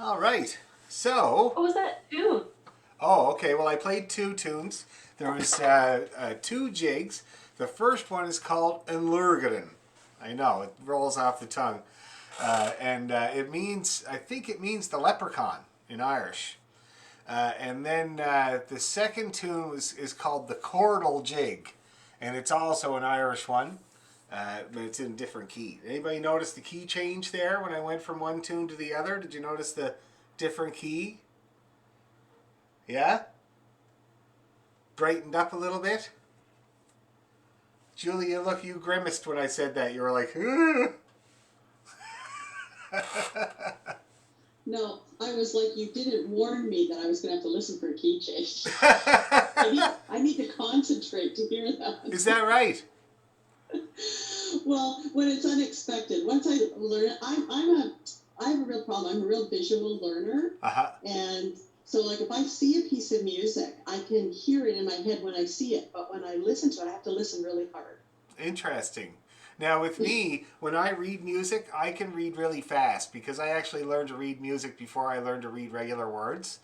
All right. So, What was that tune? oh, okay. Well, I played two tunes. There was two jigs. The first one is called Enlurgaden. I know it rolls off the tongue, and it means I think it means the leprechaun in Irish. And then the second tune is called the Chordal Jig, and it's also an Irish one, but it's in a different key. Anybody notice the key change there when I went from one tune to the other? Did you notice the different key? Yeah? Brightened up a little bit? Julia, look, you grimaced when I said that. You were like, No, I was like, you didn't warn me that I was going to have to listen for a key change. I need to concentrate to hear that. Is that right? Well, when it's unexpected, once I learn, I have a real problem. I'm a real visual learner, Uh-huh. and so like if I see a piece of music, I can hear it in my head when I see it, but when I listen to it, I have to listen really hard. Interesting. Now, with me, when I read music, I can read really fast because I actually learned to read music before I learned to read regular words.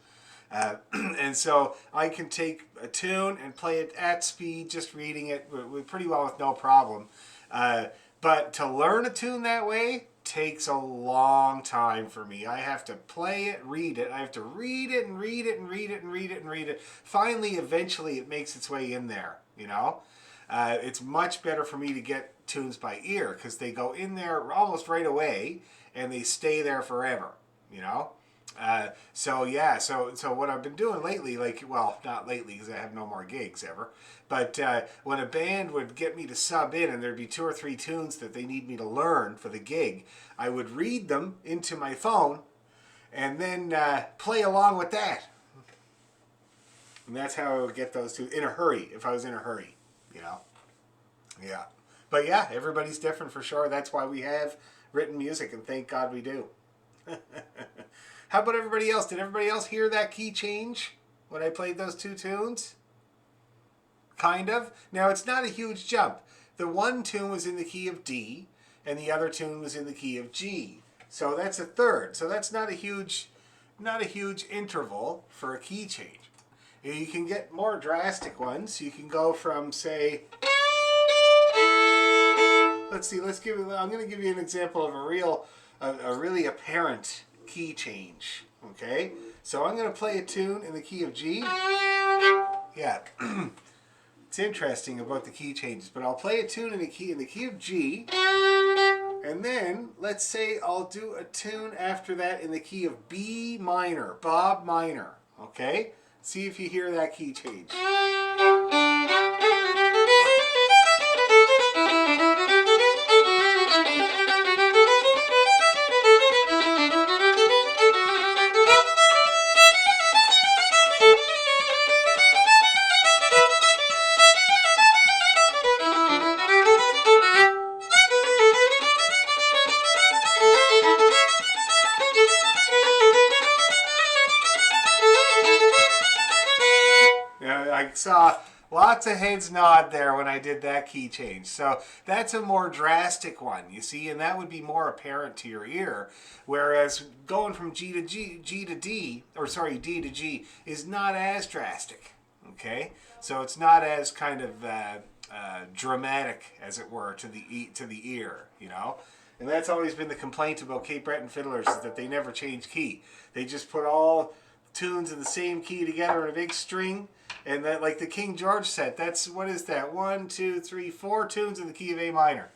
And so I can take a tune and play it at speed, just reading it pretty well with no problem. But to learn a tune that way takes a long time for me. I have to play it, read it. I have to read it and read it and read it and read it and read it. Finally, eventually, it makes its way in there, you know? It's much better for me to get tunes by ear because they go in there almost right away and they stay there forever, you know? So yeah, so what I've been doing lately, like, well, not lately because I have no more gigs ever, but when a band would get me to sub in and there'd be two or three tunes that they need me to learn for the gig, I would read them into my phone and then play along with that. And that's how I would get those two in a hurry, if I was in a hurry, you know? Yeah. But yeah, everybody's different for sure. That's why we have written music, and thank God we do. How about everybody else? Did everybody else hear that key change when I played those two tunes? Kind of. Now, it's not a huge jump. The one tune was in the key of D, and the other tune was in the key of G. So that's a third. So that's not a huge interval for a key change. You can get more drastic ones. You can go from, say, let's see. I'm going to give you an example of a really apparent key change. Okay, so I'm going to play a tune in the key of G. Yeah, it's interesting about the key changes, but I'll play a tune in the key of G, and then let's say I'll do a tune after that in the key of B minor, Bob minor. Okay, see if you hear that key change. I saw lots of heads nod there when I did that key change. So that's a more drastic one, you see, and that would be more apparent to your ear. Whereas going from D to D to G is not as drastic. Okay, so it's not as kind of dramatic, as it were, to the ear, you know. And that's always been the complaint about Cape Breton fiddlers, is that they never change key. They just put all tunes in the same key together in a big string, and that, like the King George set, that's, what is that, 1, 2, 3, 4 tunes in the key of A minor.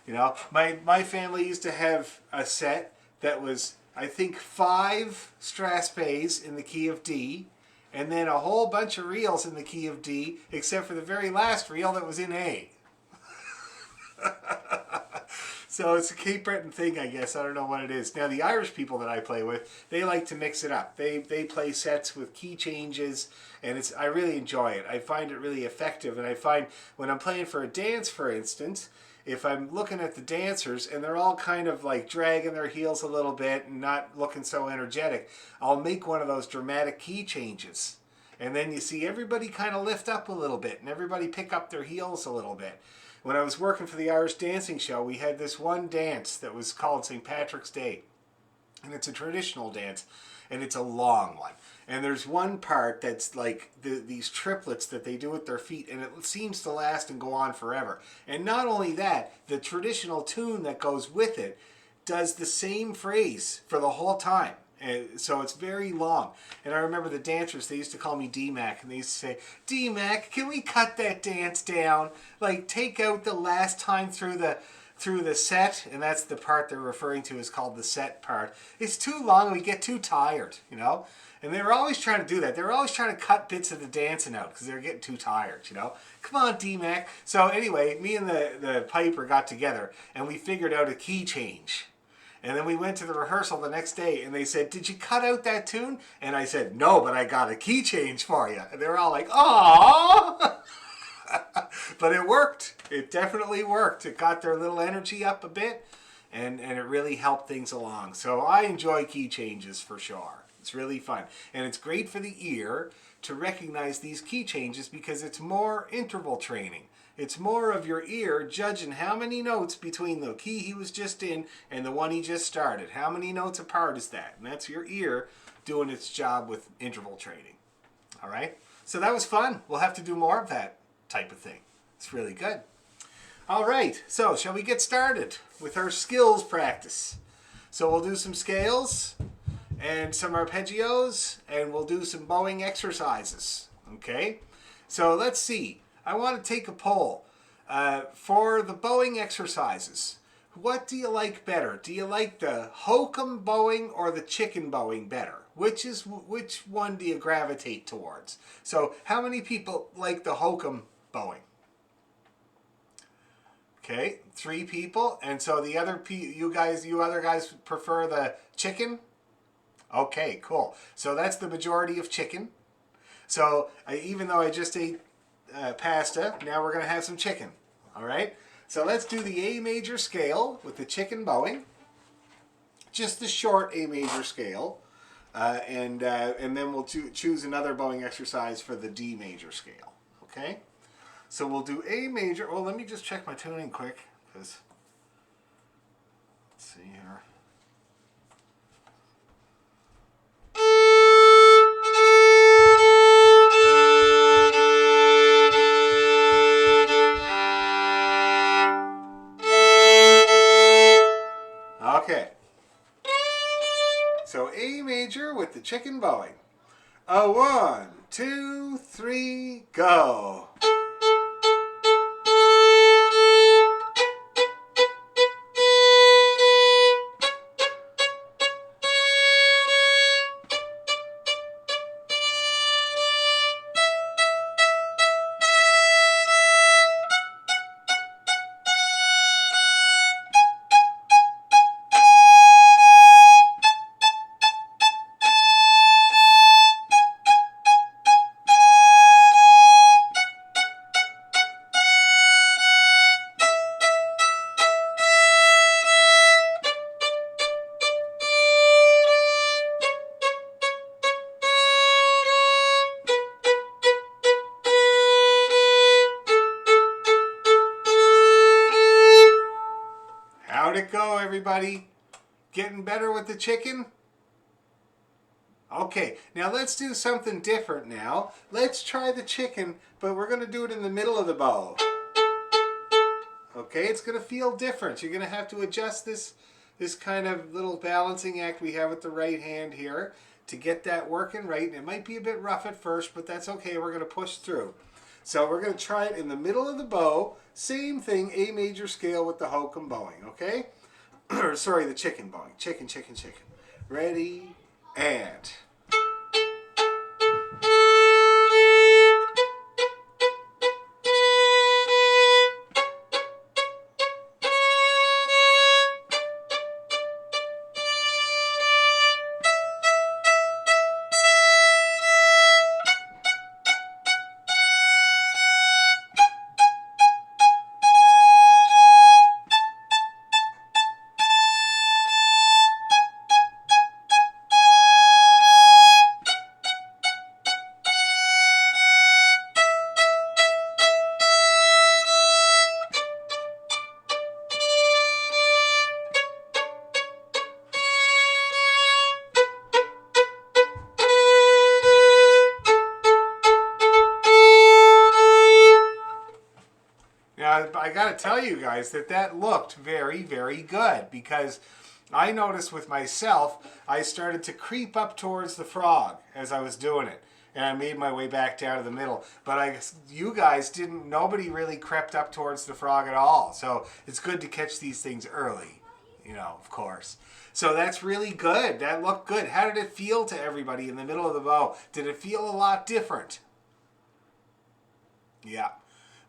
You know, my family used to have a set that was, I think, 5 Strasbays in the key of D, and then a whole bunch of reels in the key of D, except for the very last reel that was in A. So it's a Cape Breton thing, I guess. I don't know what it is. Now, the Irish people that I play with, they like to mix it up. They play sets with key changes, and I really enjoy it. I find it really effective, and I find when I'm playing for a dance, for instance, if I'm looking at the dancers and they're all kind of like dragging their heels a little bit and not looking so energetic, I'll make one of those dramatic key changes. And then you see everybody kind of lift up a little bit and everybody pick up their heels a little bit. When I was working for the Irish Dancing Show, we had this one dance that was called St. Patrick's Day. and it's a traditional dance, and it's a long one. And there's one part that's like these triplets that they do with their feet, and it seems to last and go on forever. And not only that, the traditional tune that goes with it does the same phrase for the whole time. And so it's very long. And I remember the dancers, they used to call me D-Mac, and they used to say, D-Mac, can we cut that dance down? Like, take out the last time through the set, and that's the part they're referring to is called the set part. It's too long and we get too tired, you know? And they were always trying to do that. They were always trying to cut bits of the dancing out because they were getting too tired, you know? Come on, D-Mac. So anyway, me and the piper got together and we figured out a key change. And then we went to the rehearsal the next day and they said, did you cut out that tune? And I said, no, but I got a key change for you. And they were all like, aww. But it worked. It definitely worked. It got their little energy up a bit and it really helped things along. So I enjoy key changes for sure. It's really fun. And it's great for the ear to recognize these key changes because it's more interval training. It's more of your ear judging how many notes between the key he was just in and the one he just started. How many notes apart is that? And that's your ear doing its job with interval training. All right? So that was fun. We'll have to do more of that type of thing. It's really good. All right. So shall we get started with our skills practice? So we'll do some scales and some arpeggios, and we'll do some bowing exercises. Okay? So let's see. I want to take a poll. For the bowing exercises, what do you like better? Do you like the hokum bowing or the chicken bowing better? Which one do you gravitate towards? So how many people like the hokum bowing? Okay, 3 people. And so the other you other guys prefer the chicken? Okay, cool. So that's the majority of chicken. So even though I just ate pasta, now we're going to have some chicken. All right? So let's do the A major scale with the chicken bowing. Just the short A major scale. And then we'll choose another bowing exercise for the D major scale. Okay? So we'll do A major. Oh, let me just check my tuning quick. Because, let's see here. Okay. So A major with the chicken bowing. 1, 2, 3, go. How'd it go, everybody? Getting better with the chicken? Okay, now let's do something different now. Let's try the chicken, but we're going to do it in the middle of the bow. Okay, it's going to feel different. You're going to have to adjust this kind of little balancing act we have with the right hand here to get that working right. And it might be a bit rough at first, but that's okay. We're going to push through. So we're going to try it in the middle of the bow. Same thing, A major scale with the hokum bowing, okay? Sorry, the chicken bowing. Chicken, chicken, chicken. Ready, and... I got to tell you guys that looked very, very good, because I noticed with myself, I started to creep up towards the frog as I was doing it. And I made my way back down to the middle. But you guys didn't, nobody really crept up towards the frog at all. So it's good to catch these things early, of course. So that's really good. That looked good. How did it feel to everybody in the middle of the bow? Did it feel a lot different? Yeah.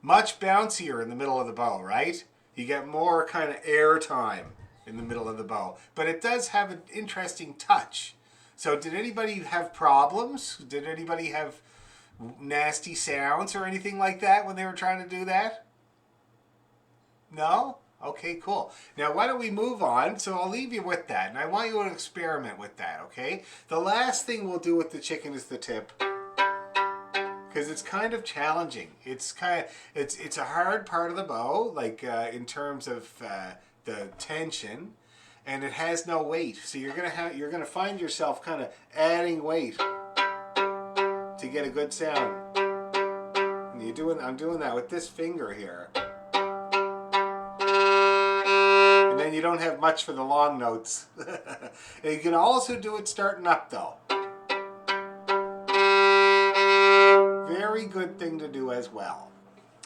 Much bouncier in the middle of the bow, right? You get more kind of air time in the middle of the bow. But it does have an interesting touch. So did anybody have problems? Did anybody have nasty sounds or anything like that when they were trying to do that? No? Okay, cool. Now, why don't we move on? So I'll leave you with that, and I want you to experiment with that, okay? The last thing we'll do with the chicken is the tip, because it's kind of challenging. It's a hard part of the bow, like in terms of the tension, and it has no weight. So you're gonna find yourself kind of adding weight to get a good sound. And I'm doing that with this finger here. And then you don't have much for the long notes. And you can also do it starting up though. Very good thing to do as well.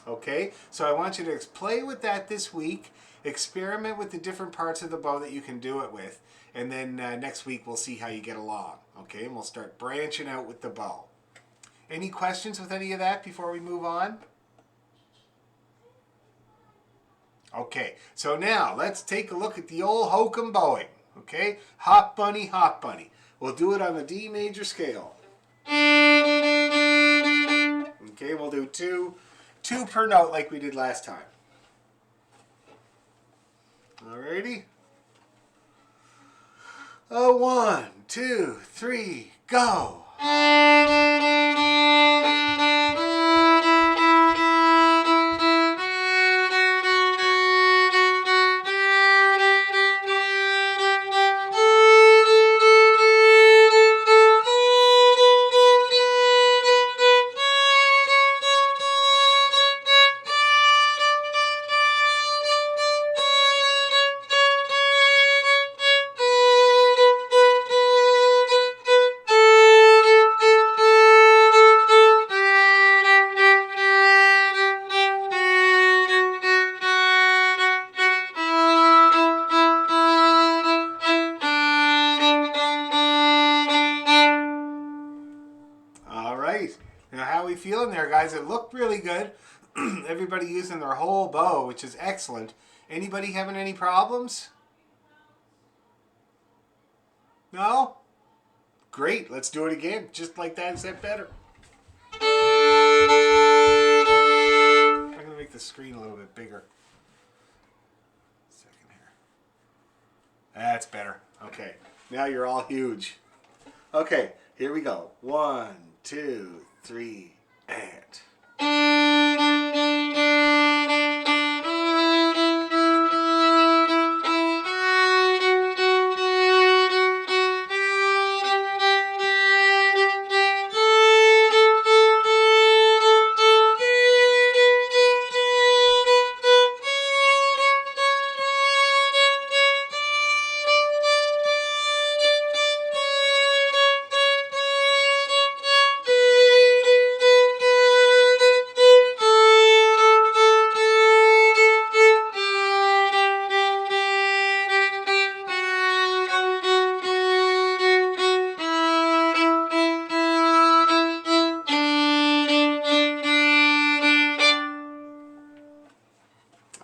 Okay, so I want you to play with that this week. Experiment with the different parts of the bow that you can do it with. And then next week we'll see how you get along. Okay, and we'll start branching out with the bow. Any questions with any of that before we move on? Okay, so now let's take a look at the old hokum bowing. Okay, hop bunny, hop bunny. We'll do it on the D major scale. Okay, we'll do two per note like we did last time. Alrighty. 1, 2, 3, go. Now, how are we feeling there, guys? It looked really good. Everybody using their whole bow, which is excellent. Anybody having any problems? No? Great. Let's do it again. Just like that, except better. I'm going to make the screen a little bit bigger. Second here. That's better. Okay. Now you're all huge. Okay. Here we go. 1, 2, 3, and...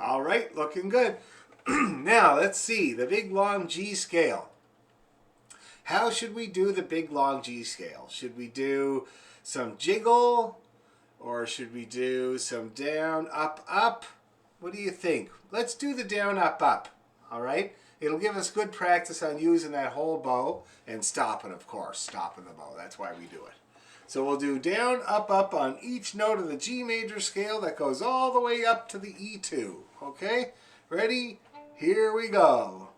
All right, looking good. Now, let's see, the big long G scale. How should we do the big long G scale? Should we do some jiggle, or should we do some down, up, up? What do you think? Let's do the down, up, up, all right? It'll give us good practice on using that whole bow and stopping, of course, stopping the bow. That's why we do it. So we'll do down, up, up on each note of the G major scale that goes all the way up to the E2. Okay? Ready? Here we go.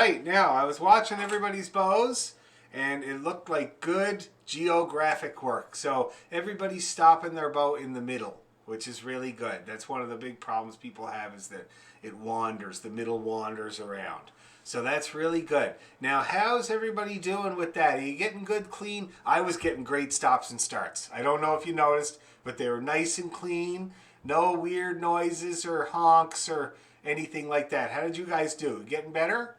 right, now I was watching everybody's bows and it looked like good geographic work. So everybody's stopping their bow in the middle, which is really good. That's one of the big problems people have, is that it wanders, the middle wanders around. So that's really good. Now, how's everybody doing with that? Are you getting good, clean? I was getting great stops and starts. I don't know if you noticed, but they were nice and clean. No weird noises or honks or anything like that. How did you guys do? Getting better?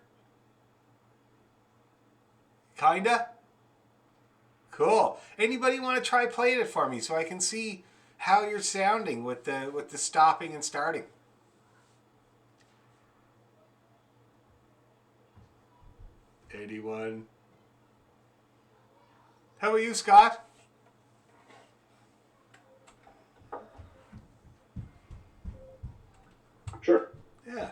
Kinda? Cool. Anybody want to try playing it for me so I can see how you're sounding with the stopping and starting? Anyone? How about you, Scott? Sure. Yeah.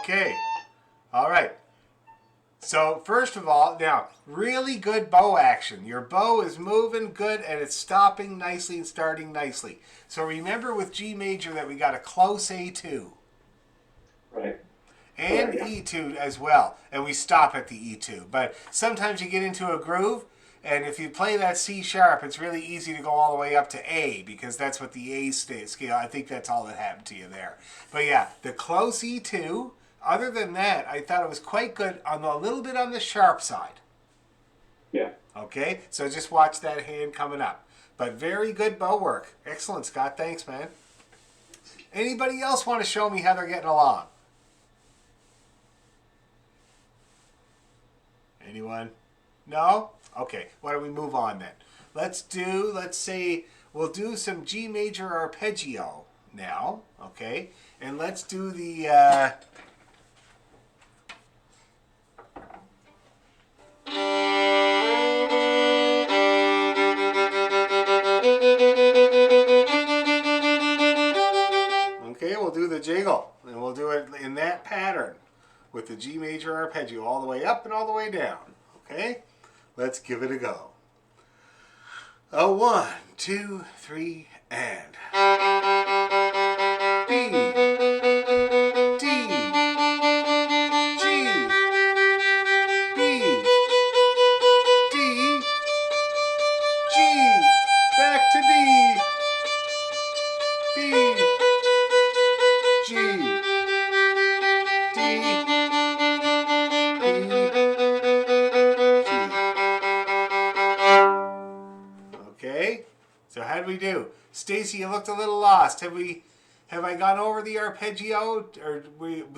Okay. All right. So first of all, now, really good bow action. Your bow is moving good and it's stopping nicely and starting nicely. So remember with G major that we got a close A2. Right. And Yeah. E2 as well. And we stop at the E2. But sometimes you get into a groove, and if you play that C sharp, it's really easy to go all the way up to A, because that's what the A scale, I think that's all that happened to you there. But yeah, the close E2, other than that, I thought it was quite good on a little bit on the sharp side. Yeah. Okay, so just watch that hand coming up. But very good bow work. Excellent, Scott. Thanks, man. Anybody else want to show me how they're getting along? Anyone? No? Okay, why don't we move on then? Let's say, we'll do some G major arpeggio now, okay? And let's do the, okay, we'll do the jiggle, and we'll do it in that pattern with the G major arpeggio all the way up and all the way down, okay? Let's give it a go. A 1, 2, 3, and B, D, G, B, D, G, back to D, B, G, D, okay, so how'd we do? Stacy, you looked a little lost. Have I gone over the arpeggio, or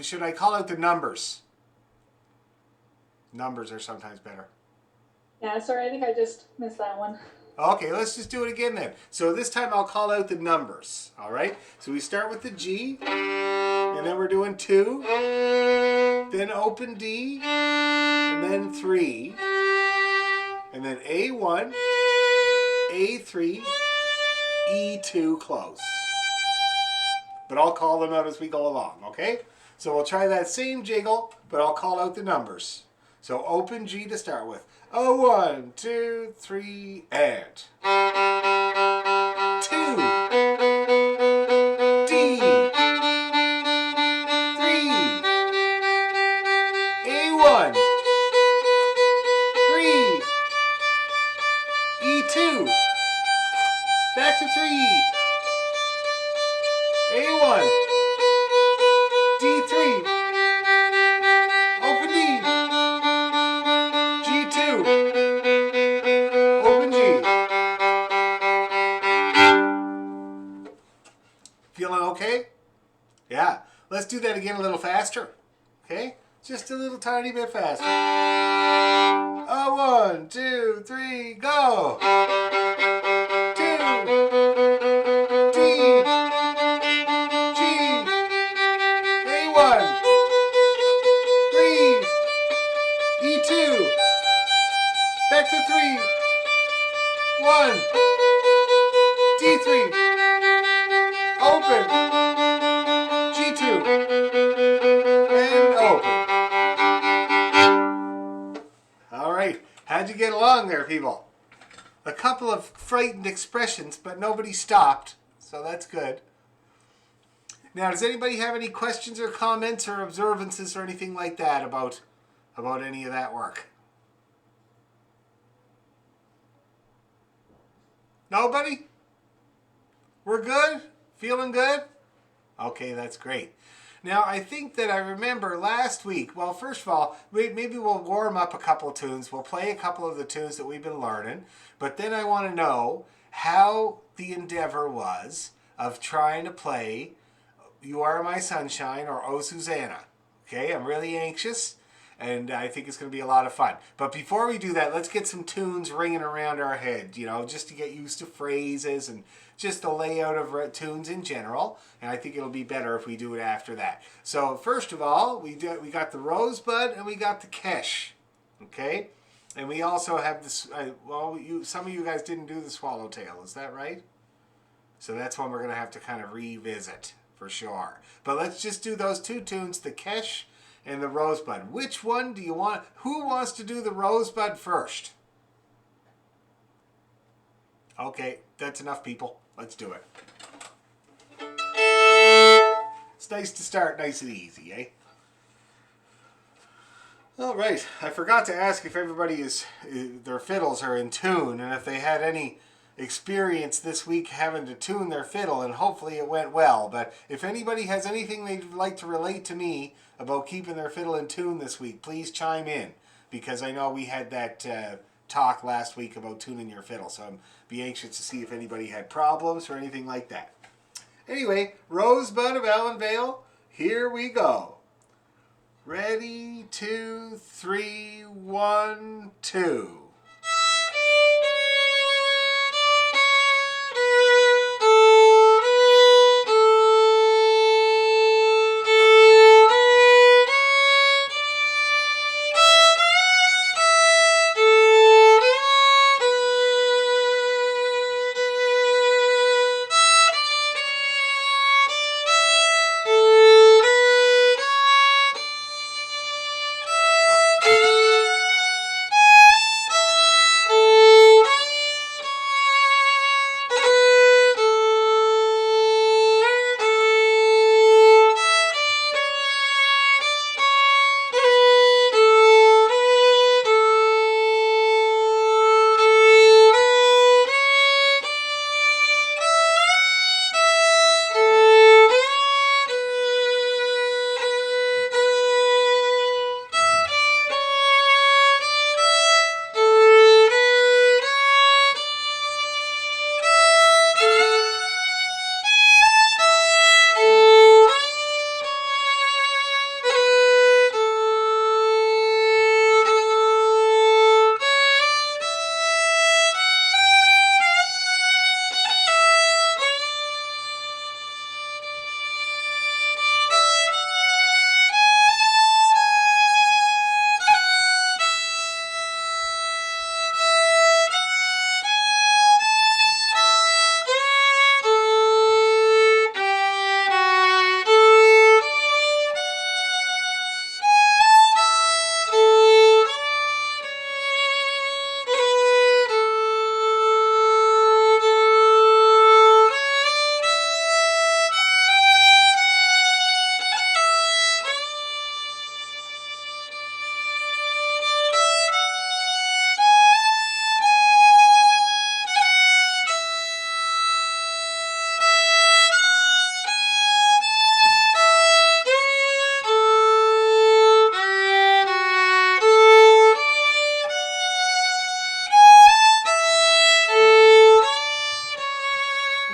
should I call out the numbers? Numbers are sometimes better. Yeah, sorry, I think I just missed that one. Okay, let's just do it again then. So this time I'll call out the numbers, all right? So we start with the G, and then we're doing 2, then open D, and then 3, and then A1, A3, E2 close. But I'll call them out as we go along, okay? So we'll try that same jiggle, but I'll call out the numbers. So open G to start with. A 1, 2, 3, and 2, D, 3, A1, 3, E2, back to 3, A1, D3, open D, G2, open G. Feeling okay? Yeah. Let's do that again a little faster. Okay? Just a little tiny bit faster. Oh, 1, 2, 3, go! 2, D, G, A1, 3, E2, back to 3, 1, D3, open, G2, and open. All right, how'd you get along there, people? A couple of frightened expressions, but nobody stopped, so that's good. Now, does anybody have any questions or comments or observances or anything like that about any of that work? Nobody? We're good? Feeling good? Okay, that's great. Now, I think that I remember last week, well, first of all, maybe we'll warm up a couple of tunes. We'll play a couple of the tunes that we've been learning. But then I want to know how the endeavor was of trying to play You Are My Sunshine or Oh Susanna. Okay, I'm really anxious, and I think it's going to be a lot of fun. But before we do that, let's get some tunes ringing around our head, just to get used to phrases and just the layout of tunes in general. And I think it'll be better if we do it after that. So first of all, we got the Rosebud and we got the Kesh. Okay? And we also have this, some of you guys didn't do the Swallowtail, is that right? So that's one we're going to have to kind of revisit for sure. But let's just do those two tunes, the Kesh and the Rosebud. Which one do you want? Who wants to do the Rosebud first? Okay, that's enough, people. Let's do it. It's nice to start nice and easy, eh? All right. I forgot to ask if everybody their fiddles are in tune, and if they had any experience this week having to tune their fiddle, and hopefully it went well. But if anybody has anything they'd like to relate to me about keeping their fiddle in tune this week, please chime in, because I know we had that talk last week about tuning your fiddle, so I'm be anxious to see if anybody had problems or anything like that. Anyway, Rosebud of Allenvale, here we go. Ready, 2, 3, 1, 2.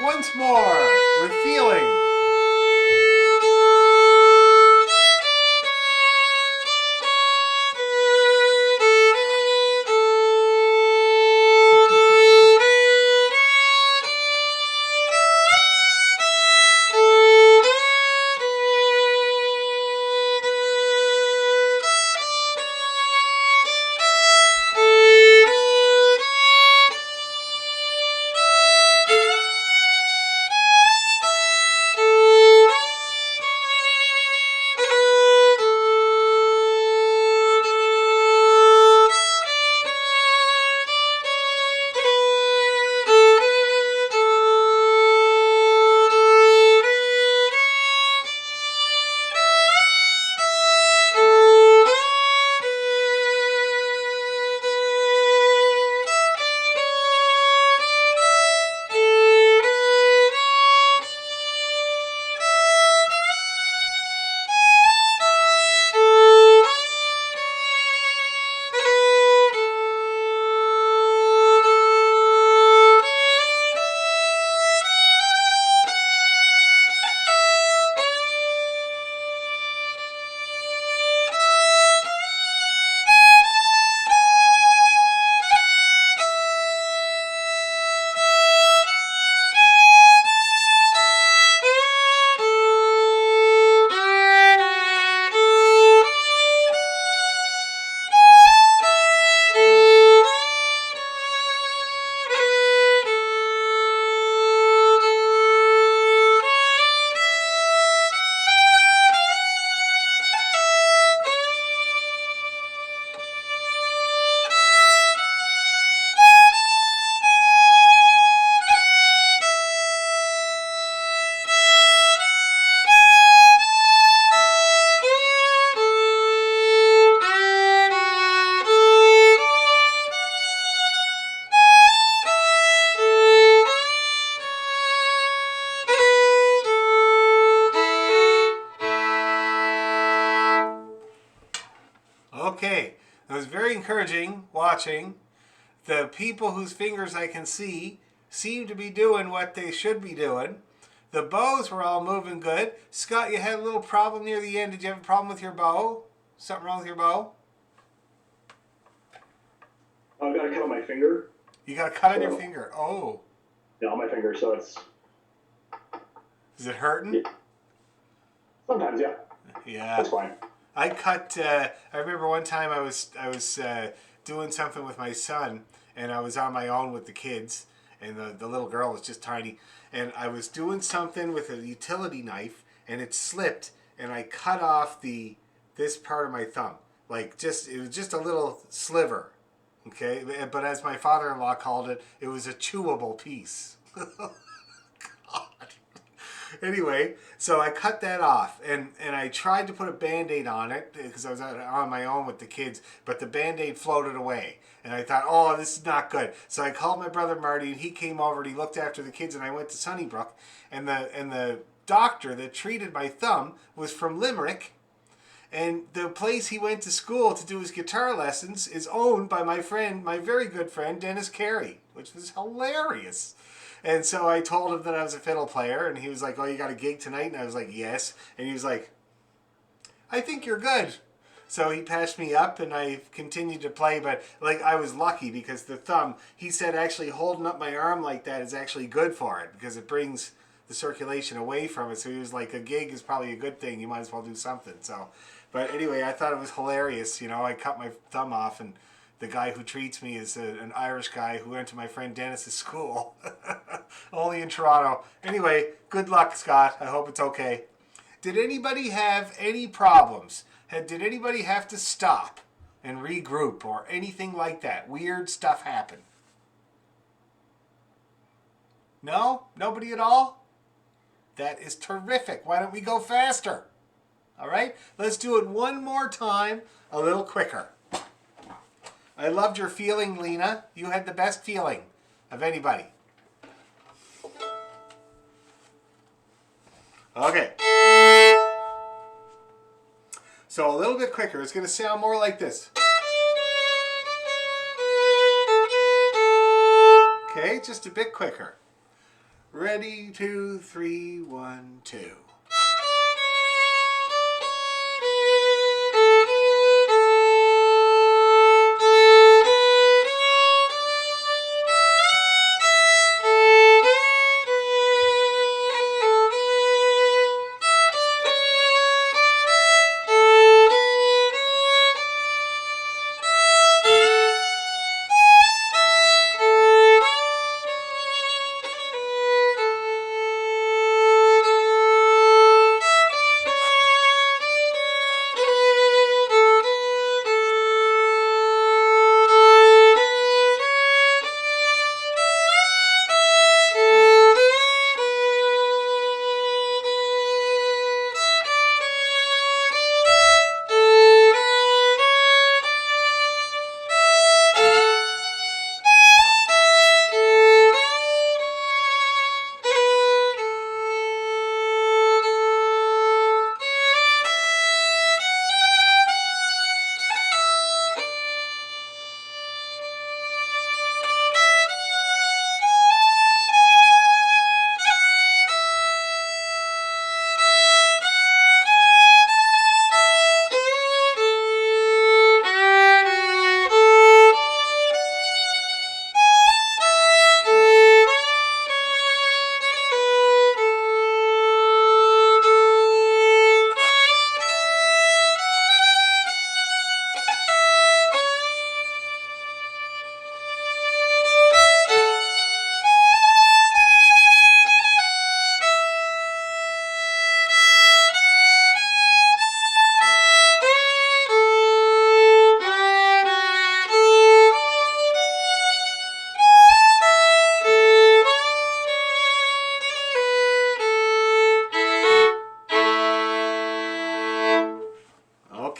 Once more, with feeling. Okay. It was very encouraging watching. The people whose fingers I can see seem to be doing what they should be doing. The bows were all moving good. Scott, you had a little problem near the end. Did you have a problem with your bow? Something wrong with your bow? I've got a cut on my finger. You got a cut on your finger. Oh. Yeah, on my finger, so it's... Is it hurting? Yeah. Sometimes, yeah. Yeah. That's fine. I cut. I remember one time I was doing something with my son, and I was on my own with the kids, and the little girl was just tiny, and I was doing something with a utility knife, and it slipped, and I cut off this part of my thumb, like it was just a little sliver, okay. But as my father-in-law called it, it was a chewable piece. Anyway, so I cut that off, and I tried to put a Band-Aid on it because I was on my own with the kids, but the Band-Aid floated away, and I thought, oh, this is not good. So I called my brother Marty, and he came over, and he looked after the kids, and I went to Sunnybrook, and the doctor that treated my thumb was from Limerick, and the place he went to school to do his guitar lessons is owned by my very good friend, Dennis Carey, which was hilarious. And so I told him that I was a fiddle player, and he was like, oh, you got a gig tonight? And I was like, yes. And he was like, I think you're good. So he patched me up, and I continued to play, but like I was lucky because the thumb, he said actually holding up my arm like that is actually good for it because it brings the circulation away from it. So he was like, a gig is probably a good thing. You might as well do something. So, but anyway, I thought it was hilarious. You know, I cut my thumb off, and the guy who treats me is an Irish guy who went to my friend Dennis's school. Only in Toronto. Anyway, good luck, Scott. I hope it's okay. Did anybody have any problems? Did anybody have to stop and regroup or anything like that? Weird stuff happen? No? Nobody at all? That is terrific. Why don't we go faster? All right? Let's do it one more time, a little quicker. I loved your feeling, Lena. You had the best feeling of anybody. Okay. So a little bit quicker. It's going to sound more like this. Okay, just a bit quicker. Ready, 2, 3, 1, 2.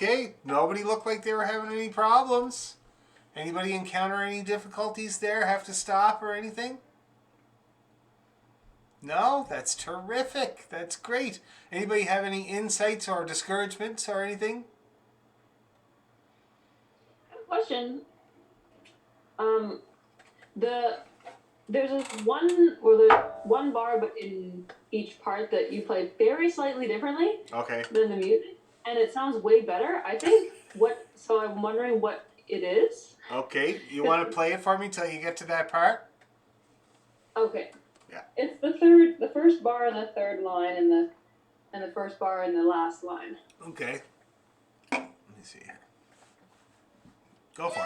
Okay, nobody looked like they were having any problems. Anybody encounter any difficulties there? Have to stop or anything? No? That's terrific. That's great. Anybody have any insights or discouragements or anything? question. There's this one bar, but in each part that you play very slightly differently Okay. than the music, and it sounds way better. I think so I'm wondering what it is. Okay. You want to play it for me until you get to that part? Okay. Yeah. It's the first bar in the third line, and the first bar in the last line. Okay. Let me see here. Go for it.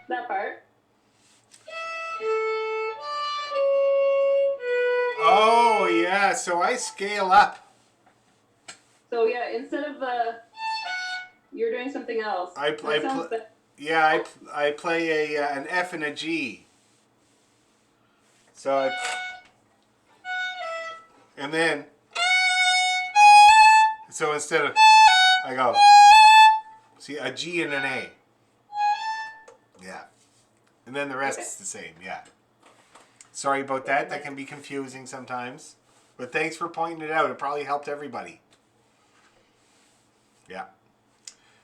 That part. Oh, yeah. So I scale up. So yeah, instead of you're doing something else. I play an F and a G. So and then so instead of I go see a G and an A. Yeah. And then the rest is the same, yeah. Sorry about that. That can be confusing sometimes. But thanks for pointing it out. It probably helped everybody. Yeah.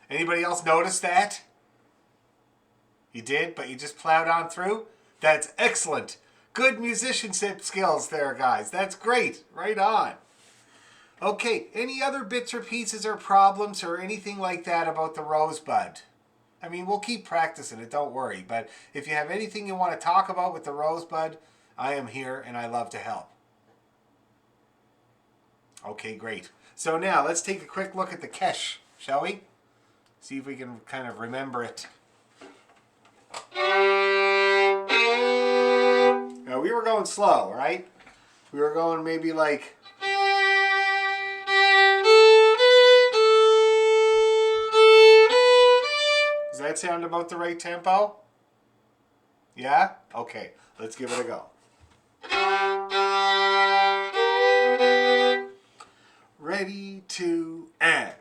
Anybody else notice that? You did, but you just plowed on through? That's excellent. Good musicianship skills there, guys. That's great. Right on. Okay, any other bits or pieces or problems or anything like that about the Rosebud? I mean, we'll keep practicing it, don't worry. But if you have anything you want to talk about with the Rosebud, I am here and I love to help. Okay, great. So now let's take a quick look at the Kesh, shall we? See if we can kind of remember it. Now we were going slow, right? We were going maybe like... Does that sound about the right tempo? Yeah? Okay, let's give it a go. Ready, to, and.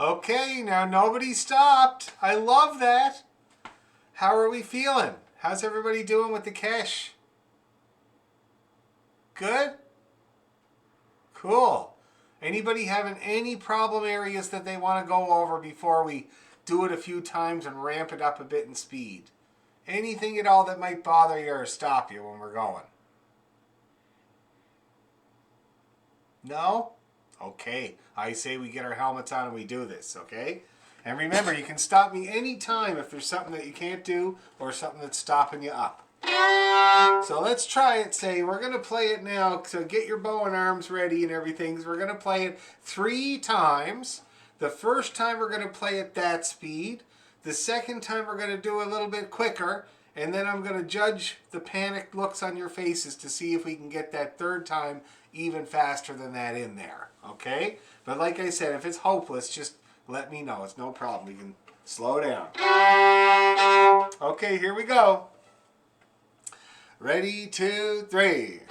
Okay, now nobody stopped. I love that. How are we feeling? How's everybody doing with the Kesh? Good? Cool. Anybody having any problem areas that they want to go over before we do it a few times and ramp it up a bit in speed? Anything at all that might bother you or stop you when we're going? No? Okay. I say we get our helmets on and we do this, okay? And remember, you can stop me anytime if there's something that you can't do or something that's stopping you up. So let's try it. Say, we're going to play it now. So get your bow and arms ready and everything. So we're going to play it 3 times. The first time we're going to play at that speed. The second time we're going to do a little bit quicker. And then I'm going to judge the panicked looks on your faces to see if we can get that third time even faster than that in there. Okay? But like I said, if it's hopeless, just let me know. It's no problem. We can slow down. Okay, here we go. Ready, 2, 3.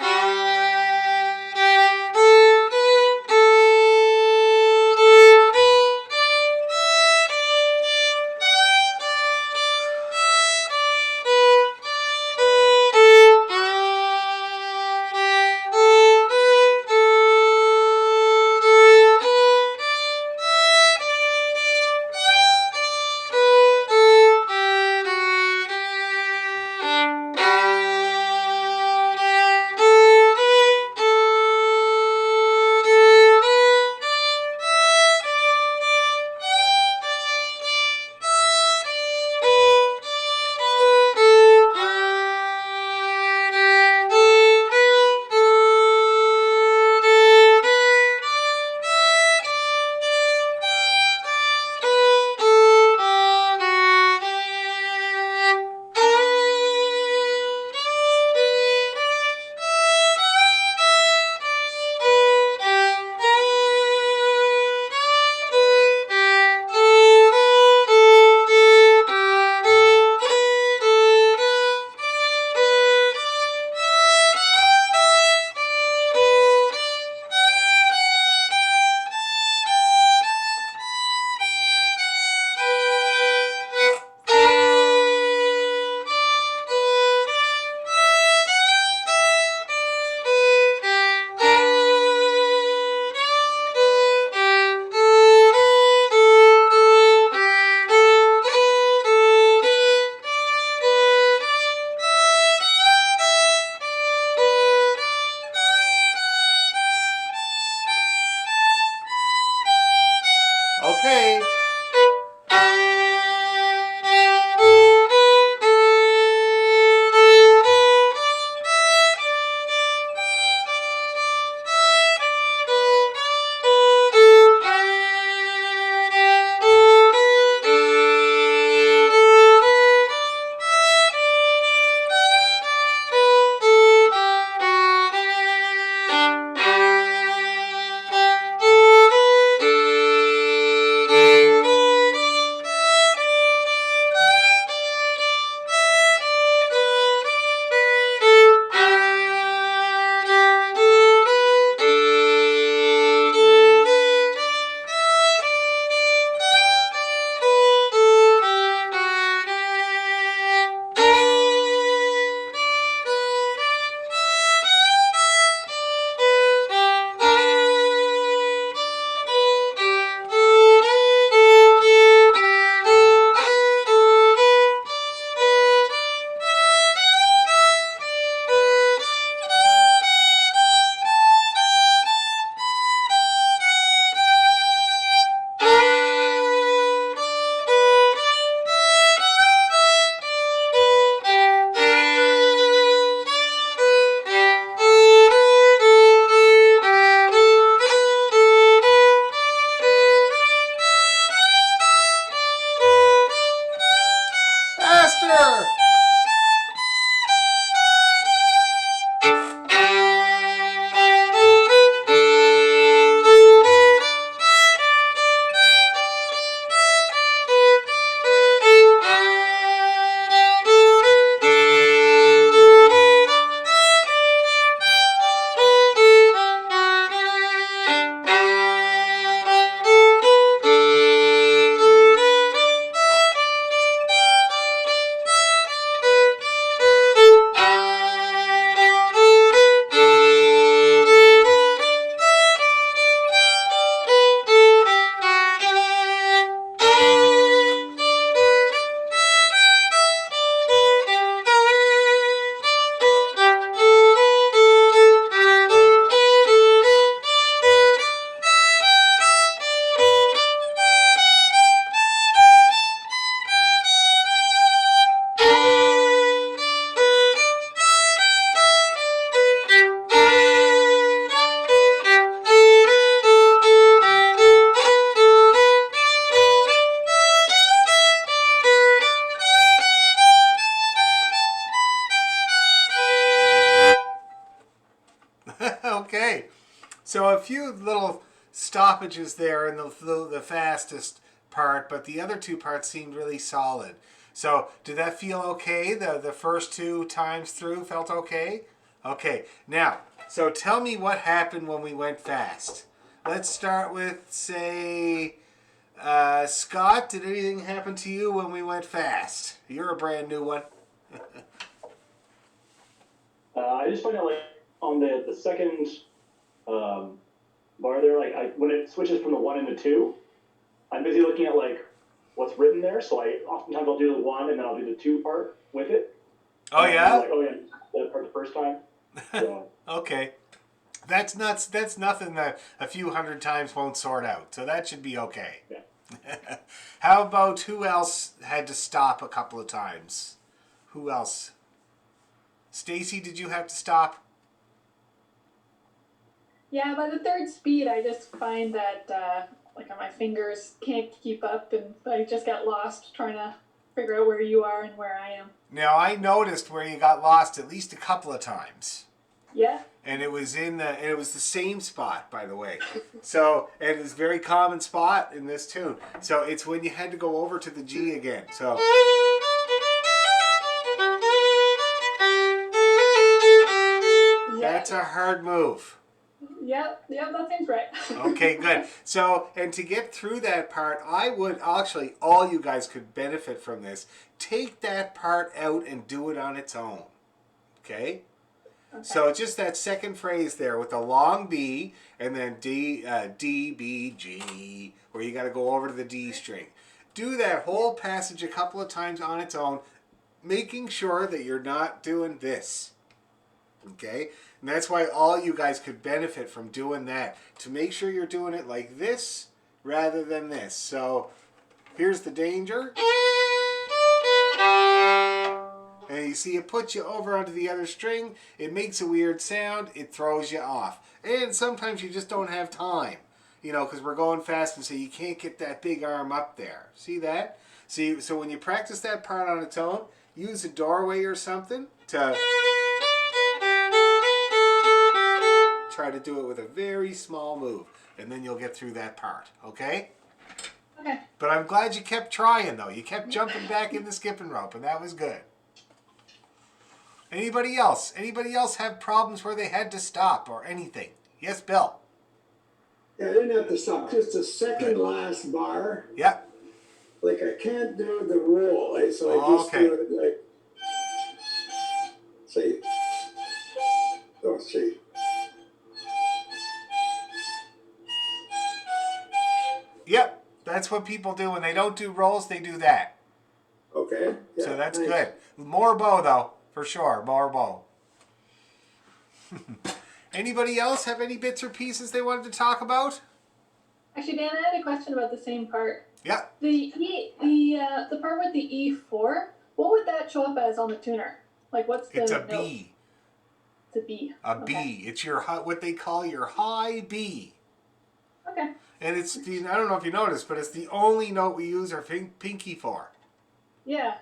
Okay. Faster! a few little stoppages there in the fastest part, but the other two parts seemed really solid. So did that feel okay? The first two times through felt okay? Okay, now, so tell me what happened when we went fast. Let's start with, say, Scott, did anything happen to you when we went fast? You're a brand new one. I just find out like on the second bar there, like when it switches from the 1 into 2, I'm busy looking at like what's written there. So oftentimes I'll do the 1 and then I'll do the 2 part with it. Oh yeah? Like, oh yeah, that part the first time. So. Okay. That's nuts. That's nothing that a few hundred times won't sort out. So that should be okay. Yeah. How about who else had to stop a couple of times? Who else? Stacy, did you have to stop? Yeah, by the third speed, I just find that like my fingers can't keep up, and I just get lost trying to figure out where you are and where I am. Now I noticed where you got lost at least a couple of times. Yeah. And it was the same spot, by the way. So, and it's a very common spot in this tune. So it's when you had to go over to the G again. So. That's a hard move. Yep, that seems right. Okay, good. So, and to get through that part, I would actually, all you guys could benefit from this. Take that part out and do it on its own. Okay? So just that second phrase there with the long B and then D, B, G, where you got to go over to the D string. Do that whole passage a couple of times on its own, making sure that you're not doing this. Okay? And that's why all you guys could benefit from doing that, to make sure you're doing it like this rather than this. So here's the danger. And you see it puts you over onto the other string. It makes a weird sound. It throws you off. And sometimes you just don't have time, you know, because we're going fast and so you can't get that big arm up there. See that? See, so when you practice that part on its own, use a doorway or something to try to do it with a very small move. And then you'll get through that part, okay? Okay. But I'm glad you kept trying, though. You kept jumping back in the skipping rope, and that was good. Anybody else? Anybody else have problems where they had to stop or anything? Yes, Bill. Yeah, I didn't have to stop. Just the second last bar. Yeah. Like I can't do the roll, so I just do it like. See. Oh, see. Yep. That's what people do when they don't do rolls. They do that. Okay. Yeah, so that's nice. good. More bow though, for sure. More bow. Anybody else have any bits or pieces they wanted to talk about? Actually, Dan, I had a question about the same part. Yeah. The part with the E4, what would that show up as on the tuner? Like, what's the It's a note? B. It's a B. A B. It's your what they call your high B. Okay. And it's the, I don't know if you noticed, but it's the only note we use our pinky for. Yeah.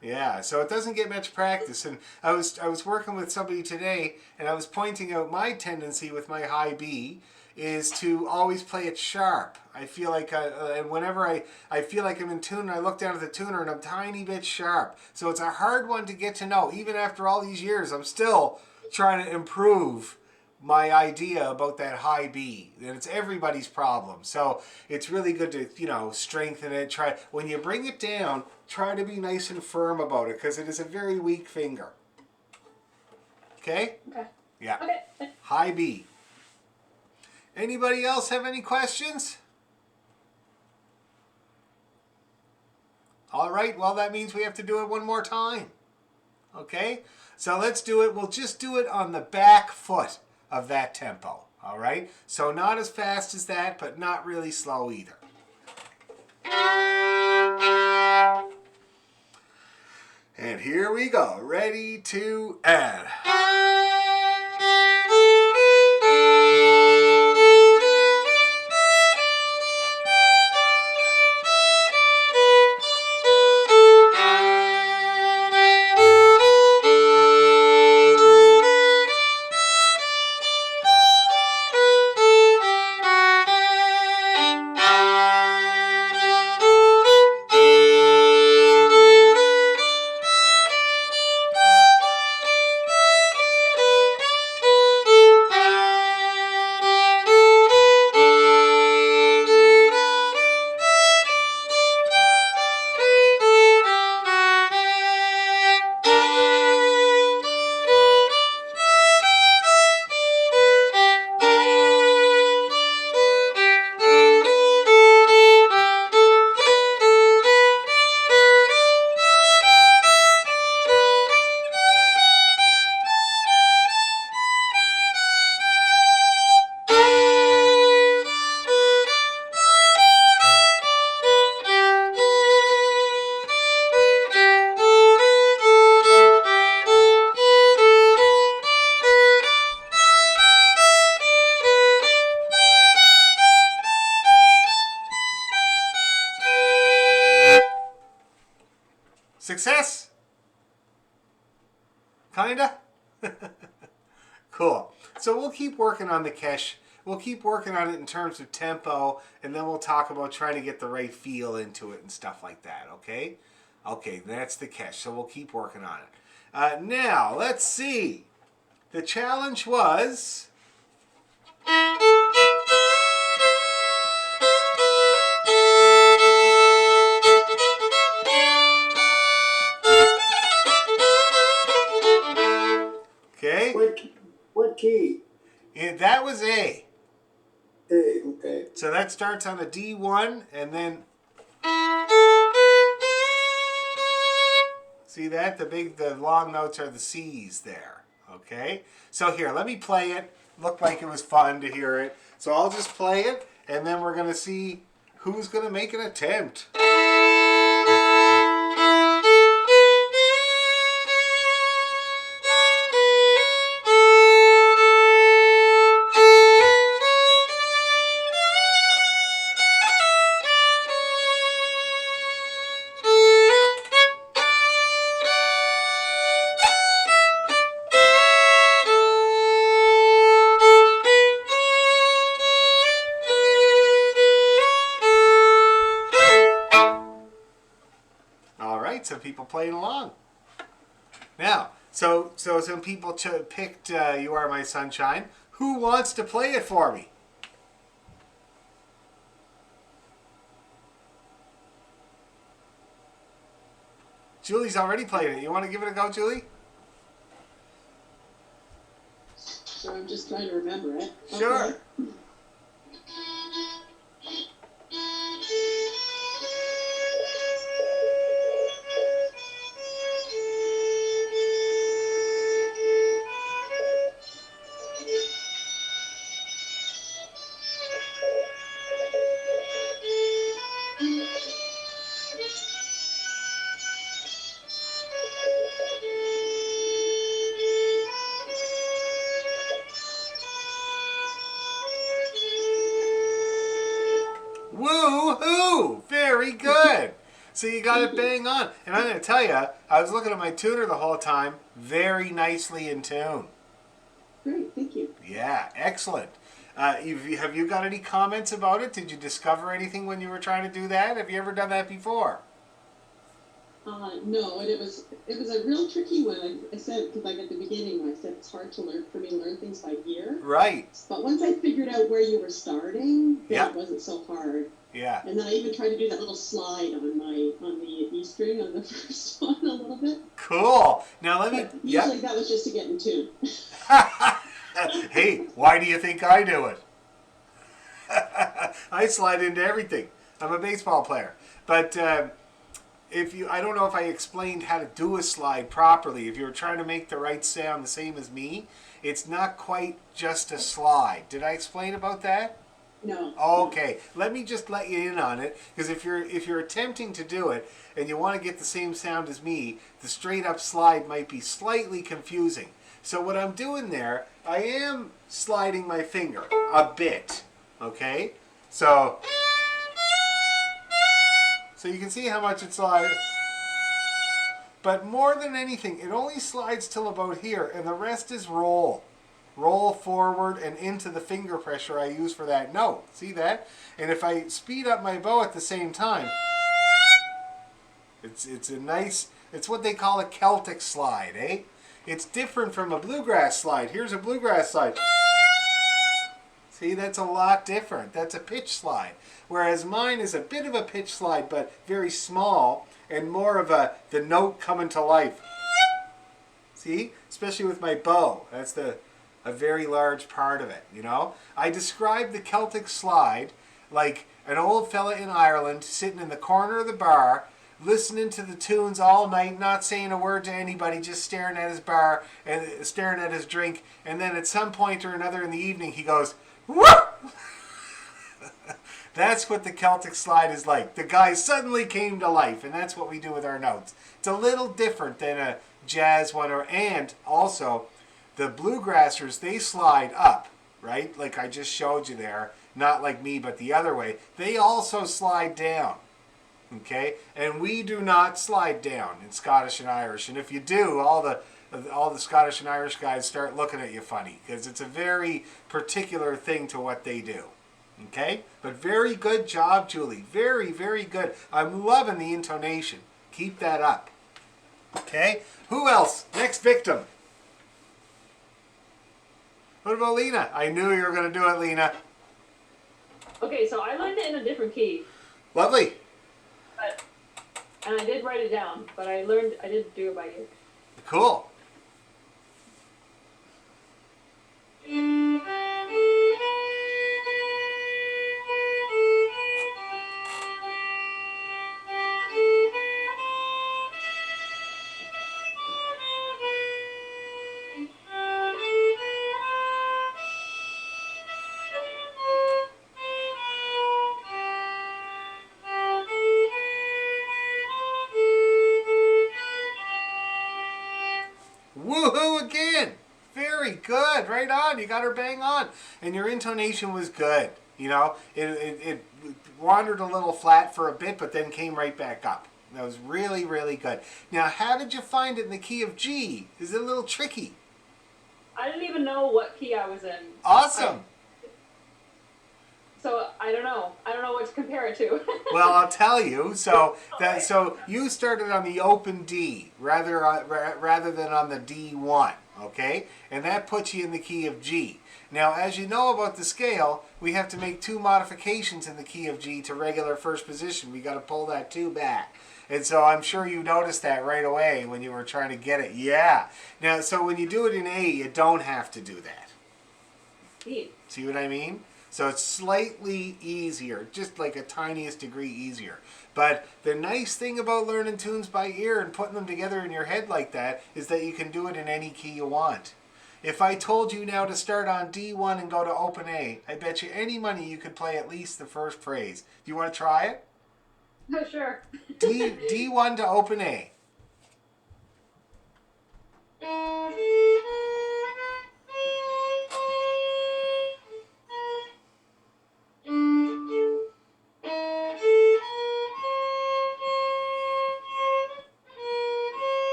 Yeah, so it doesn't get much practice. And I was working with somebody today, and I was pointing out my tendency with my high B is to always play it sharp. I feel like, and whenever I feel like I'm in tune, I look down at the tuner and I'm a tiny bit sharp. So it's a hard one to get to know. Even after all these years, I'm still trying to improve my idea about that high B, and it's everybody's problem. So it's really good to, you know, strengthen it. Try when you bring it down, try to be nice and firm about it because it is a very weak finger. Okay? Okay. Yeah. Okay. High B. Anybody else have any questions? All right, well that means we have to do it one more time. Okay? So let's do it. We'll just do it on the back foot of that tempo, all right? So not as fast as that, but not really slow either. And here we go, ready to add. Success? Kinda? Cool. So we'll keep working on the kesh. We'll keep working on it in terms of tempo, and then we'll talk about trying to get the right feel into it and stuff like that, okay? Okay, that's the kesh, so we'll keep working on it. Now, let's see. The challenge was... Okay? What key? That was A. A, okay. So that starts on a D1, and then... See that? The long notes are the C's there. Okay? So here, let me play it. Looked like it was fun to hear it. So I'll just play it, and then we're going to see who's going to make an attempt. Some people playing along. Now, so some people picked You Are My Sunshine. Who wants to play it for me? Julie's already played it. You want to give it a go, Julie? So I'm just trying to remember it. Sure. Okay. Woo-hoo! Very good. So you got it bang on. And I'm going to tell you, I was looking at my tuner the whole time. Very nicely in tune. Great, thank you. Yeah, excellent. Have you got any comments about it? Did you discover anything when you were trying to do that? Have you ever done that before? No, and it was a real tricky one. I said, because like at the beginning when I said it's hard to learn things by ear. Right. But once I figured out where you were starting, then Yep. it wasn't so hard. Yeah. And then I even tried to do that little slide on the E string on the first one a little bit. Cool. Now let me... But usually that was just to get in tune. Hey, why do you think I do it? I slide into everything. I'm a baseball player. But I don't know if I explained how to do a slide properly. If you were trying to make the right sound the same as me, it's not quite just a slide. Did I explain about that? No. Okay, let me just let you in on it, because if you're attempting to do it and you want to get the same sound as me, the straight up slide might be slightly confusing. So what I'm doing there, I am sliding my finger a bit, okay? So you can see how much it slides. But more than anything, it only slides till about here, and the rest is roll. Roll forward and into the finger pressure I use for that note. See that? And if I speed up my bow at the same time, it's a nice, it's what they call a Celtic slide, eh? It's different from a bluegrass slide. Here's a bluegrass slide. See, that's a lot different. That's a pitch slide. Whereas mine is a bit of a pitch slide, but very small and more of the note coming to life. See? Especially with my bow. That's a very large part of it, you know? I describe the Celtic slide like an old fella in Ireland sitting in the corner of the bar, listening to the tunes all night, not saying a word to anybody, just staring at his bar and staring at his drink, and then at some point or another in the evening he goes, woo! That's what the Celtic slide is like. The guy suddenly came to life, and that's what we do with our notes. It's a little different than a jazz one, and also the bluegrassers, they slide up, right? Like I just showed you there. Not like me, but the other way. They also slide down. Okay, and we do not slide down in Scottish and Irish. And if you do, all the Scottish and Irish guys start looking at you funny because it's a very particular thing to what they do. Okay, but very good job, Julie. Very, very good. I'm loving the intonation. Keep that up. Okay, who else? Next victim. What about Lena? I knew you were going to do it, Lena. Okay, so I learned it in a different key. Lovely. And I did write it down, but I didn't do it by ear. Cool. Woohoo again! Very good. Right on. You got her bang on. And your intonation was good. You know, it wandered a little flat for a bit, but then came right back up. That was really, really good. Now, how did you find it in the key of G? Is it a little tricky? I didn't even know what key I was in. Awesome. So I don't know. I don't know what to compare it to. Well, I'll tell you. So you started on the open D rather than on the D1, okay? And that puts you in the key of G. Now, as you know about the scale, we have to make 2 modifications in the key of G to regular first position. We got to pull that 2 back. And so I'm sure you noticed that right away when you were trying to get it. Yeah. Now, so when you do it in A, you don't have to do that. Neat. See what I mean? So it's slightly easier, just like a tiniest degree easier. But the nice thing about learning tunes by ear and putting them together in your head like that is that you can do it in any key you want. If I told you now to start on D1 and go to open A, I bet you any money you could play at least the first phrase. Do you want to try it? Oh, sure. D1 to open A.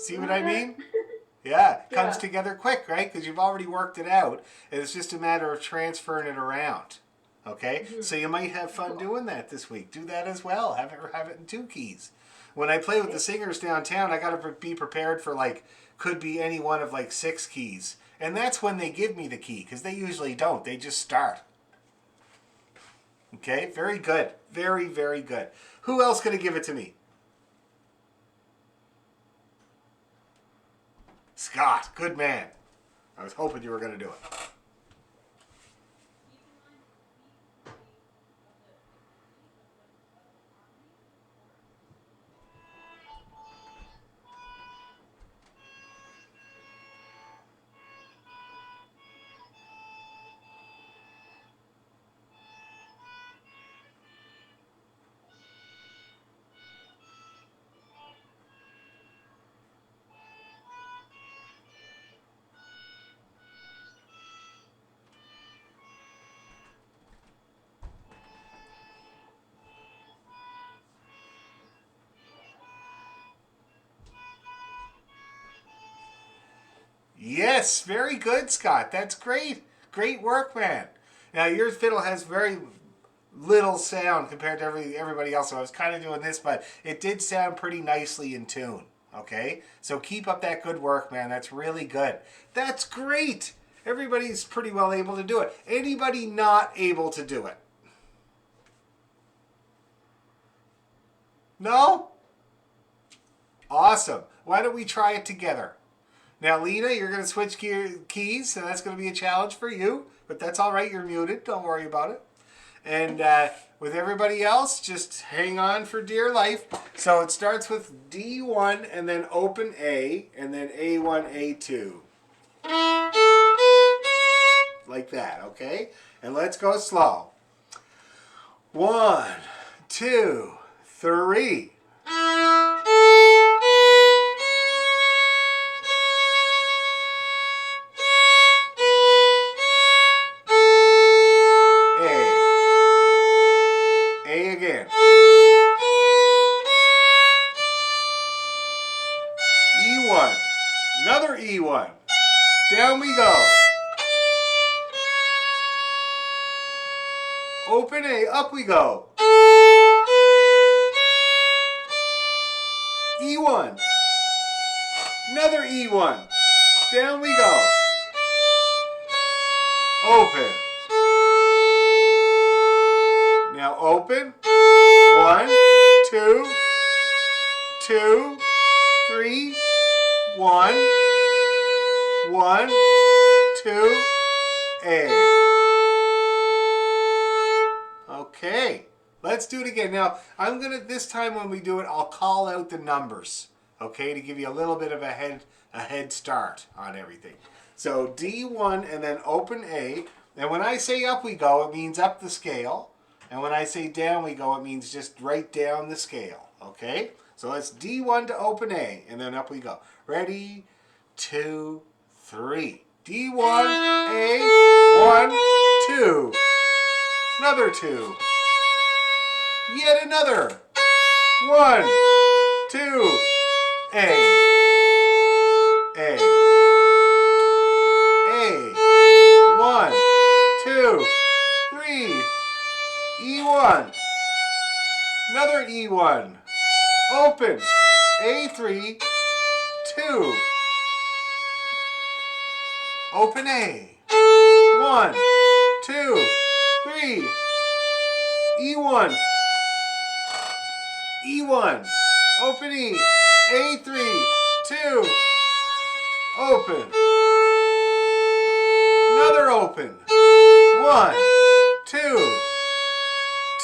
See what I mean? Yeah, it comes together quick, right? Because you've already worked it out. And it's just a matter of transferring it around. Okay? Mm-hmm. So you might have fun doing that this week. Do that as well. Have it in 2 keys. When I play with the singers downtown, I got to be prepared for could be any one of 6 keys. And that's when they give me the key, because they usually don't. They just start. Okay? Very good. Very, very good. Who else going to give it to me? Scott, good man. I was hoping you were going to do it. Yes, very good, Scott. That's great. Great work, man. Now, your fiddle has very little sound compared to everybody else, so I was kind of doing this, but it did sound pretty nicely in tune, okay? So keep up that good work, man. That's really good. That's great. Everybody's pretty well able to do it. Anybody not able to do it? No? Awesome. Why don't we try it together? Now, Lena, you're going to switch keys, so that's going to be a challenge for you. But that's all right. You're muted. Don't worry about it. And with everybody else, just hang on for dear life. So it starts with D1 and then open A and then A1, A2. Like that, okay? And let's go slow. 1, 2, 3. E1. Down we go. Open A, up we go. E1. Another E1. Down we go. Open. Now open. 1, 2, 2, 3, 1, 1, 2, A. Okay, let's do it again. Now, this time when we do it, I'll call out the numbers, okay, to give you a little bit of a head start on everything. So D1 and then open A. And when I say up we go, it means up the scale. And when I say down we go, it means just right down the scale, okay? So let's D1 to open A, and then up we go. Ready, 2, 3. D1, A, 1, 2. Another 2. Yet another. 1, 2, A. A. A. 1, 2, 3. E1. Another E1. Open. A3. 2. Open A. 1, 2, 3. E1. E1. Open E. A3. 2. Open. Another open. 1, 2,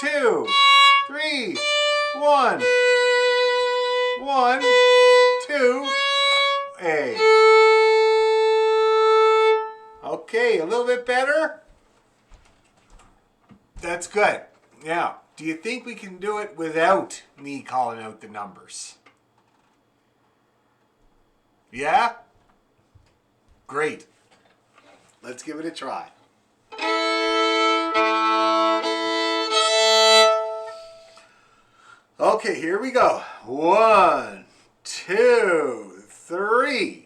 2, 3, 1, 1, 2, A. Okay, a little bit better? That's good. Now, do you think we can do it without me calling out the numbers? Yeah? Great. Let's give it a try. Okay, here we go. 1, 2, 3.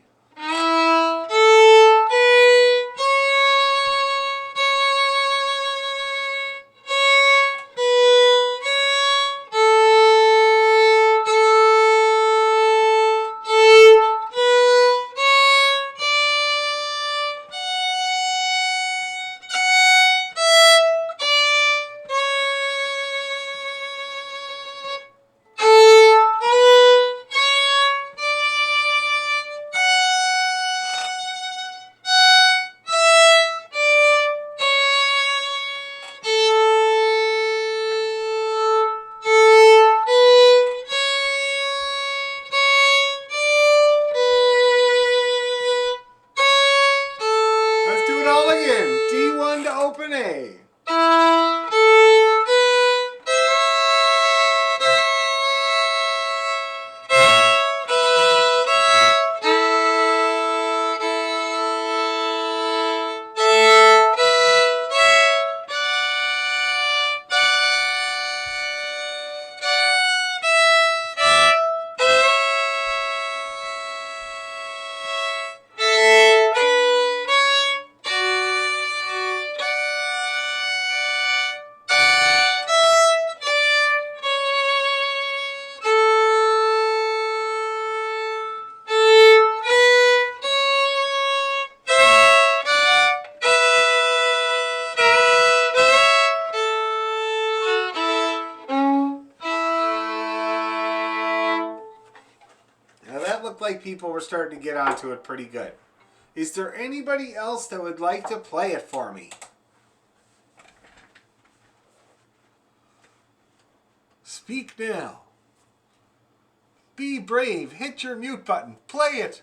D1 to open A. Now that looked like people were starting to get onto it pretty good. Is there anybody else that would like to play it for me? Speak now. Be brave. Hit your mute button. Play it.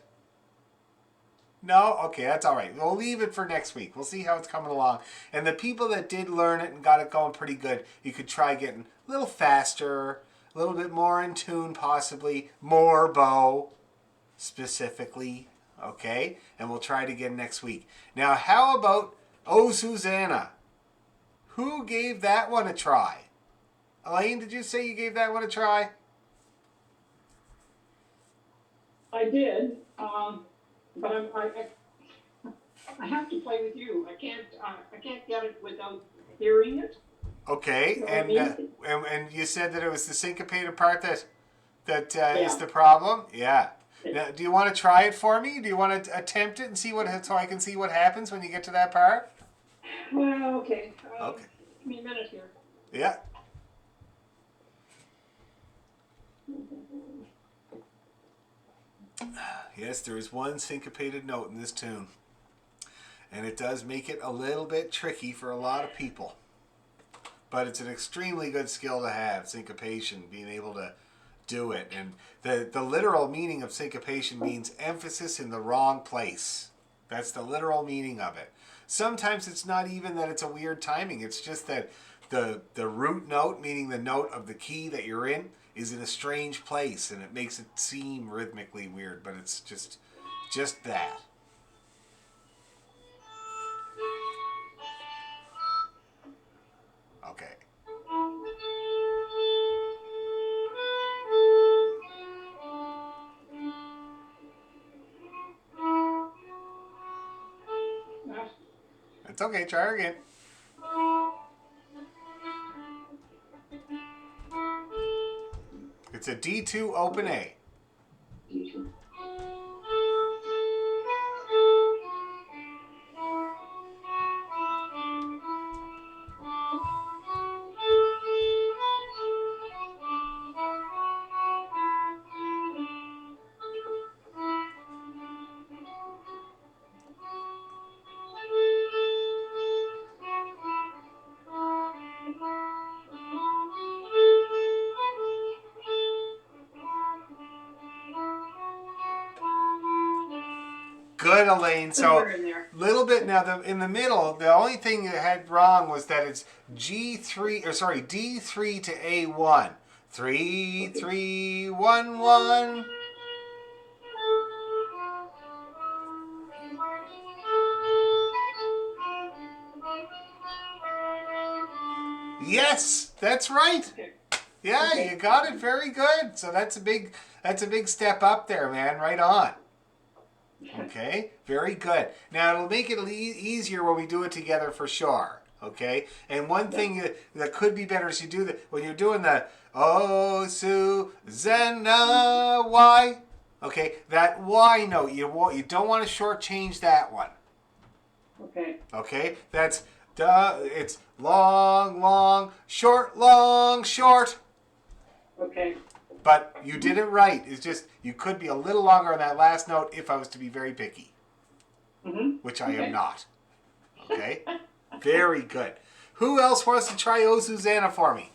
No? Okay, that's all right. We'll leave it for next week. We'll see how it's coming along. And the people that did learn it and got it going pretty good, you could try getting a little faster, a little bit more in tune possibly, more bow specifically, okay? And we'll try it again next week. Now, how about Oh Susanna? Who gave that one a try? Elaine, did you say you gave that one a try? I did. but I have to play with you. I can't get it without hearing it. Okay, You know what I mean? and you said that it was the syncopated part that Yeah. is the problem. Yeah. Now, do you want to try it for me? Do you want to attempt it and see what so I can see what happens when you get to that part? Well, okay. Okay. Give me a minute here. Yeah. Yes, there is one syncopated note in this tune. And it does make it a little bit tricky for a lot of people. But it's an extremely good skill to have, syncopation, being able to do it. And the literal meaning of syncopation means emphasis in the wrong place. That's the literal meaning of it. Sometimes it's not even that it's a weird timing. It's just that the root note, meaning the note of the key that you're in, is in a strange place, and it makes it seem rhythmically weird, but it's just that. Okay. It's okay, try her again. It's a D2 open A. Good, Elaine. So little bit now. In the middle, the only thing it had wrong was that it's D3 to A1. 3 3 1 1. Yes, that's right. Yeah, you got it. Very good. So that's a big step up there, man. Right on. Okay, very good. Now it'll make it easier when we do it together for sure. Okay, and one thing that could be better is you do when you're doing the Oh Susanna Y. Okay, that Y note you don't want to shortchange that one. Okay. Okay, that's it's long, long, short, long, short. Okay. But you did it right. It's just you could be a little longer on that last note if I was to be very picky, which I am not. Okay, very good. Who else wants to try "Oh Susanna" for me?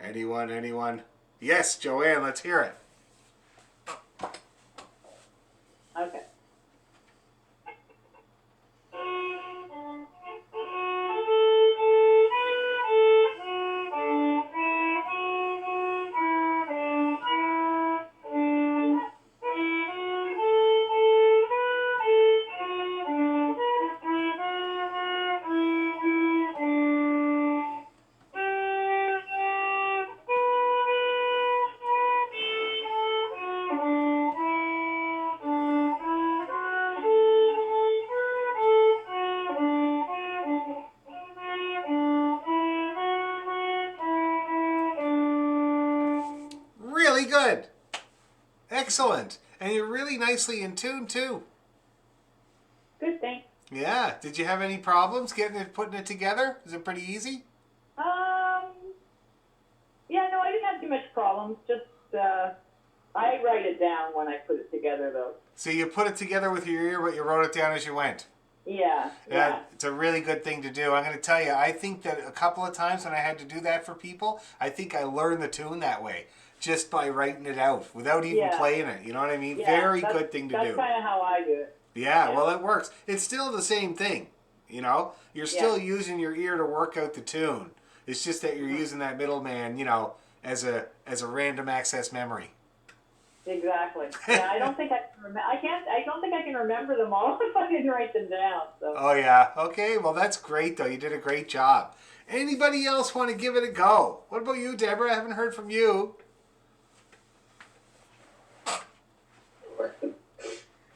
Anyone? Anyone? Yes, Joanne. Let's hear it. Okay. Really good. Excellent. And you're really nicely in tune too. Good, thanks. Yeah. Did you have any problems putting it together? Is it pretty easy? Yeah, no, I didn't have too much problems. Just, I write it down when I put it together, though. So you put it together with your ear, but you wrote it down as you went. Yeah. It's a really good thing to do. I'm going to tell you, I think that a couple of times when I had to do that for people, I think I learned the tune that way. Just by writing it out without even playing it. You know what I mean? Yeah, Very good thing to do. That's kind of how I do it. Yeah, well, it works. It's still the same thing. You know? You're still using your ear to work out the tune. It's just that you're using that middleman, you know, as a random access memory. Exactly. Yeah, I don't think I can I don't think I can remember them all if I didn't write them down. So. Oh, yeah. Okay, well, that's great, though. You did a great job. Anybody else want to give it a go? What about you, Deborah? I haven't heard from you.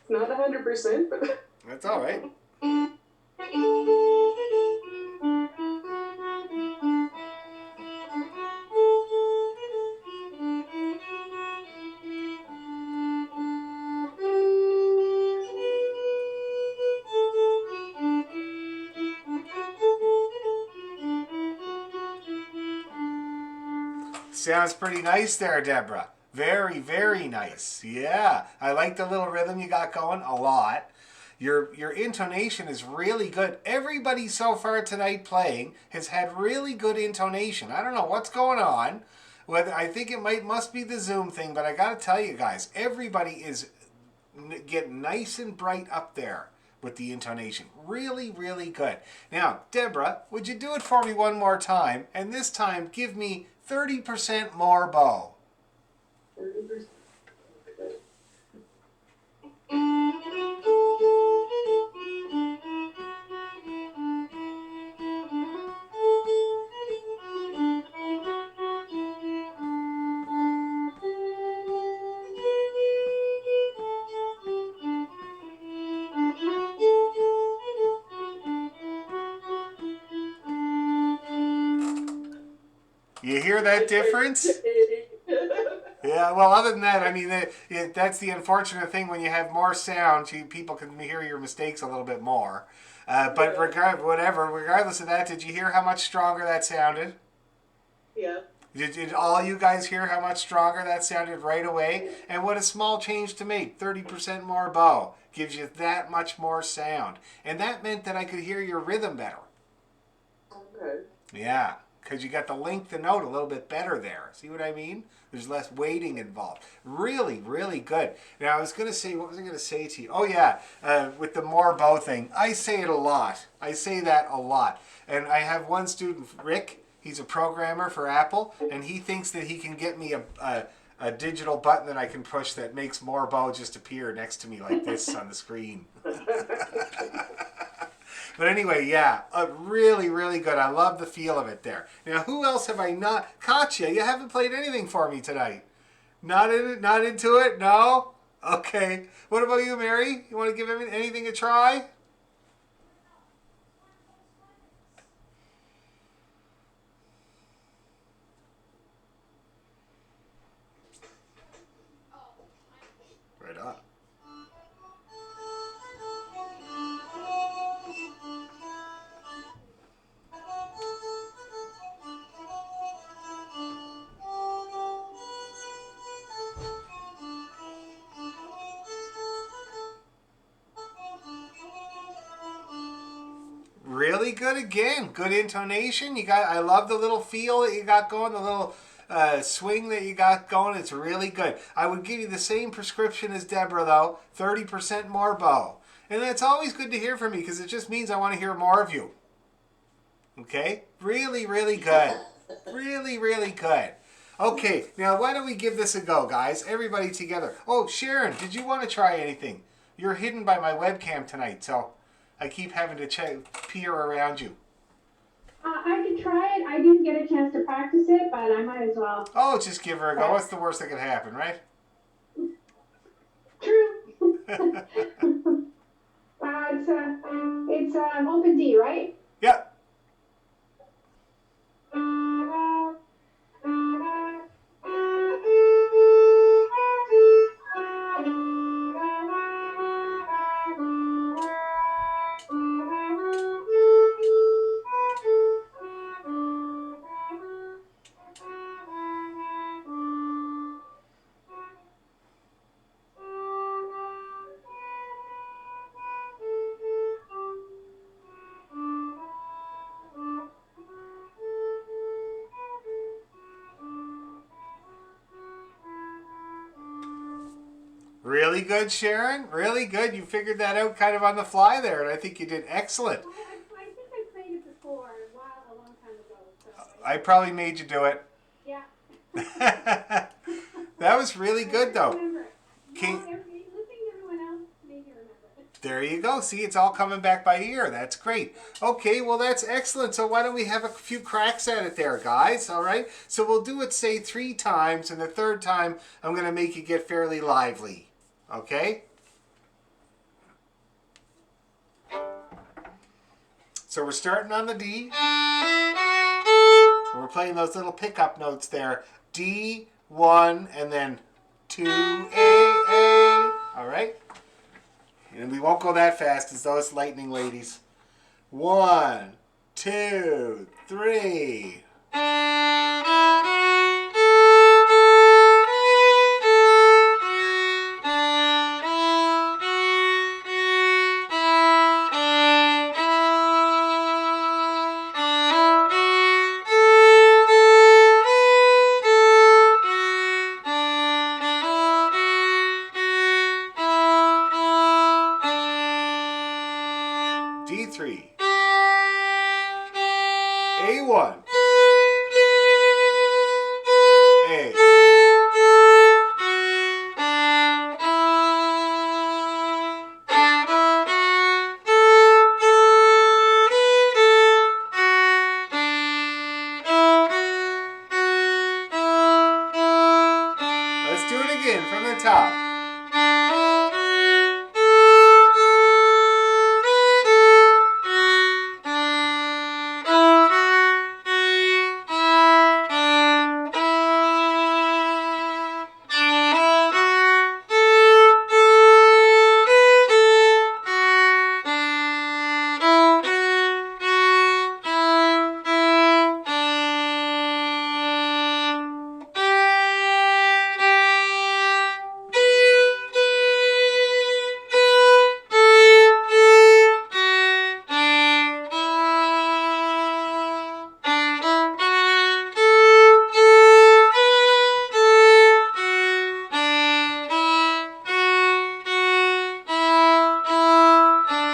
Not 100%, but That's all right. Sounds pretty nice there, Deborah. Very, very nice. Yeah, I like the little rhythm you got going a lot. Your intonation is really good. Everybody so far tonight playing has had really good intonation. I don't know what's going on. Whether I think it must be the Zoom thing, but I got to tell you guys, everybody is getting nice and bright up there with the intonation. Really, really good. Now, Deborah, would you do it for me one more time? And this time, give me 30% more bow. 30%. You hear that difference? Yeah, well, other than that, I mean, that's the unfortunate thing when you have more sound, people can hear your mistakes a little bit more. But regardless of that, did you hear how much stronger that sounded? Yeah. Did all you guys hear how much stronger that sounded right away? And what a small change to make. 30% more bow gives you that much more sound. And that meant that I could hear your rhythm better. Okay. Yeah, because you got the length of note a little bit better there. See what I mean? There's less weighting involved. Really, really good. Now, I was going to say, what was I going to say to you? Oh, yeah, with the more bow thing. I say it a lot. I say that a lot. And I have one student, Rick. He's a programmer for Apple, and he thinks that he can get me a digital button that I can push that makes more bow just appear next to me like this on the screen. But anyway, yeah, really, really good. I love the feel of it there. Now, who else have I not? Katya, you haven't played anything for me tonight. Not in it? Not into it? No? Okay. What about you, Mary? You want to give anything a try? Right on. Really good again. Good intonation. I love the little feel that you got going, the little swing that you got going. It's really good. I would give you the same prescription as Deborah, though. 30% more bow. And that's always good to hear from me because it just means I want to hear more of you. Okay? Really, really good. Really, really good. Okay, now why don't we give this a go, guys? Everybody together. Oh, Sharon, did you want to try anything? You're hidden by my webcam tonight, so I keep having to peer around you. I could try it. I didn't get a chance to practice it, but I might as well. Oh, just give her a go. What's the worst that could happen, right? True. It's open D, right? Yep. Really good, Sharon. Really good. You figured that out kind of on the fly there, and I think you did excellent. Well, I think I played it before a long time ago. So I probably made you do it. Yeah. That was really good, though. Listening to everyone else made me remember it. There you go. See, it's all coming back by ear. That's great. Okay, well, that's excellent. So why don't we have a few cracks at it there, guys? All right? So we'll do it, say, 3 times, and the third time I'm going to make you get fairly lively. Okay? So we're starting on the D. We're playing those little pickup notes there. D, 1, and then 2, A. All right? And we won't go that fast as those lightning ladies. 1, 2, 3. D3. A1. A. Let's do it again from the top.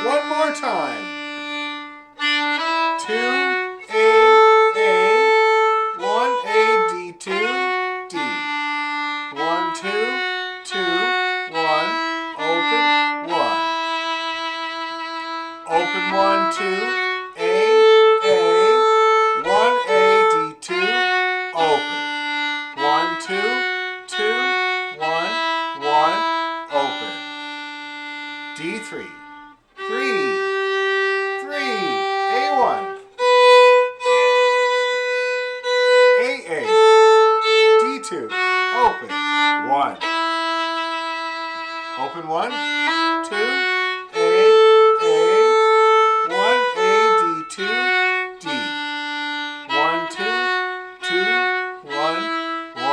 One more time. 2 A, 1 A, D2, D. 1 2 2 1 open 1. Open 1 2 A 1 A D2 open. 1 2 2 1 1 open. D3 3 A1 A D2 open 1 open 1 2 1 D2 D 1 2 2 1 1.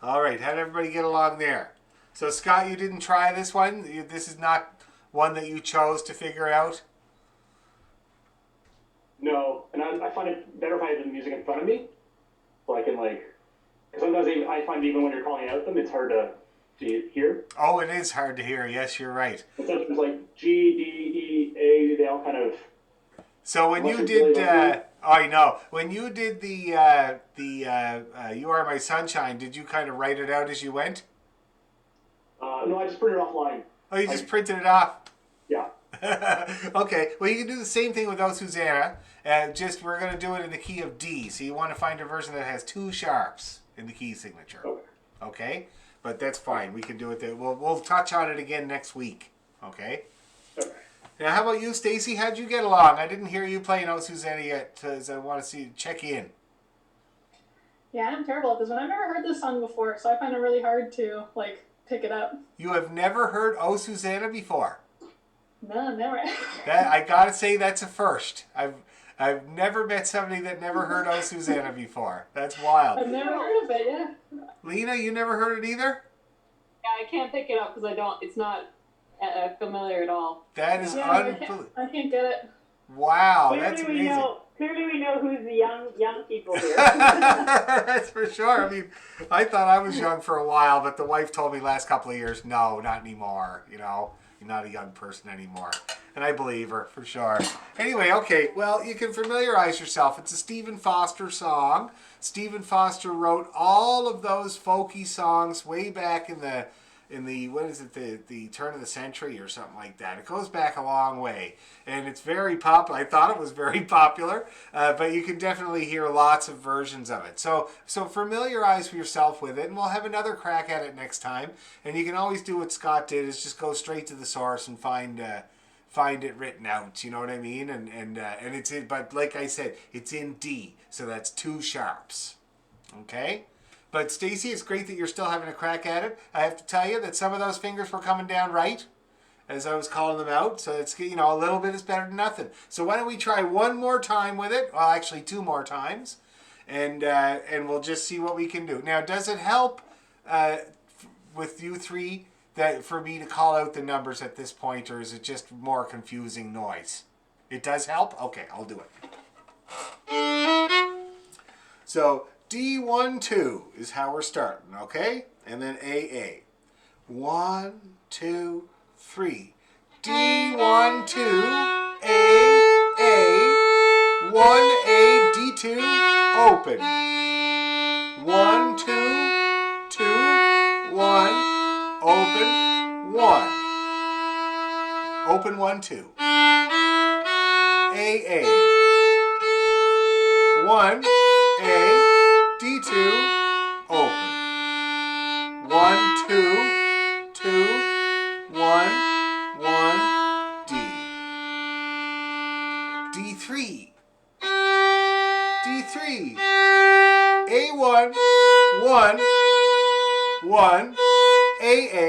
All right, how'd everybody get along there? So Scott, you didn't try this one? This is not one that you chose to figure out? No, and I find it better if I have the music in front of me, so I can because sometimes I find even when you're calling out them, it's hard to hear. Oh, it is hard to hear. Yes, you're right. And sometimes G, D, E, A, they all kind of. So when you did, I know when you did the "You Are My Sunshine," did you kind of write it out as you went? No, I just printed it offline. Oh, you just printed it off? Yeah. Okay, well you can do the same thing with O Susanna. Just we're going to do it in the key of D. So you want to find a version that has 2 sharps in the key signature. Okay? But that's fine. We can do it there. We'll touch on it again next week. Okay? Okay. Now, how about you, Stacy? How'd you get along? I didn't hear you playing O Susanna yet, so I want to check in. Yeah, I'm terrible at this one. I've never heard this song before, so I find it really hard to pick it up. You have never heard O Susanna before? No, never. I gotta say that's a first. I've never met somebody that never heard O Susanna before. That's wild. I've never heard of it. Yeah. Lena, you never heard it either? Yeah, I can't pick it up because I don't. It's not familiar at all. That is unbelievable. I can't get it. Wow, that's amazing. Clearly we know who's the young people here. That's for sure. I mean, I thought I was young for a while, but the wife told me last couple of years, no, not anymore. You know, you're not a young person anymore. And I believe her, for sure. Anyway, okay, well, you can familiarize yourself. It's a Stephen Foster song. Stephen Foster wrote all of those folky songs way back in the in the, what is it, the turn of the century or something like that. It goes back a long way, and it's very popular. I thought it was very popular, but you can definitely hear lots of versions of it. So familiarize yourself with it, and we'll have another crack at it next time. And you can always do what Scott did, is just go straight to the source and find it written out. You know what I mean? And it's in, but like I said, it's in D, so that's 2 sharps. Okay. But Stacy, it's great that you're still having a crack at it. I have to tell you that some of those fingers were coming down right as I was calling them out. So it's, you know, a little bit is better than nothing. So why don't we try one more time with it? Well, actually 2 more times, and we'll just see what we can do. Now, does it help with you 3 that for me to call out the numbers at this point, or is it just more confusing noise? It does help? Okay, I'll do it. So D1, 2 is how we're starting, okay? And then AA. 1, 2, 3. D1, 2, A, 1A, D2, open. 1, 2, 2, 1, open, 1. Open 1, 2. AA. 1, A, D2, open. 1, 2, 2, 1, 1, D. D3. D3. A1, 1, 1, AA,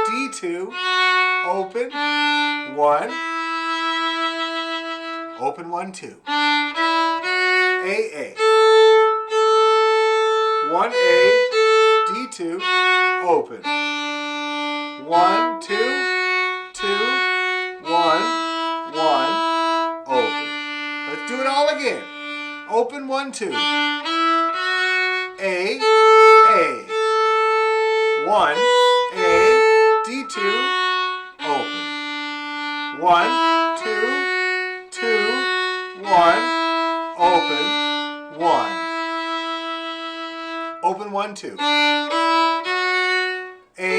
D2, open, 1, open 1, 2. AA. 1A, D2, open. 1, 2, 2, 1, 1, open. Let's do it all again. Open 1, 2. A, 1, A, D2, open. 1, 2, 2, 1, open, 1. Open 1, 2. A,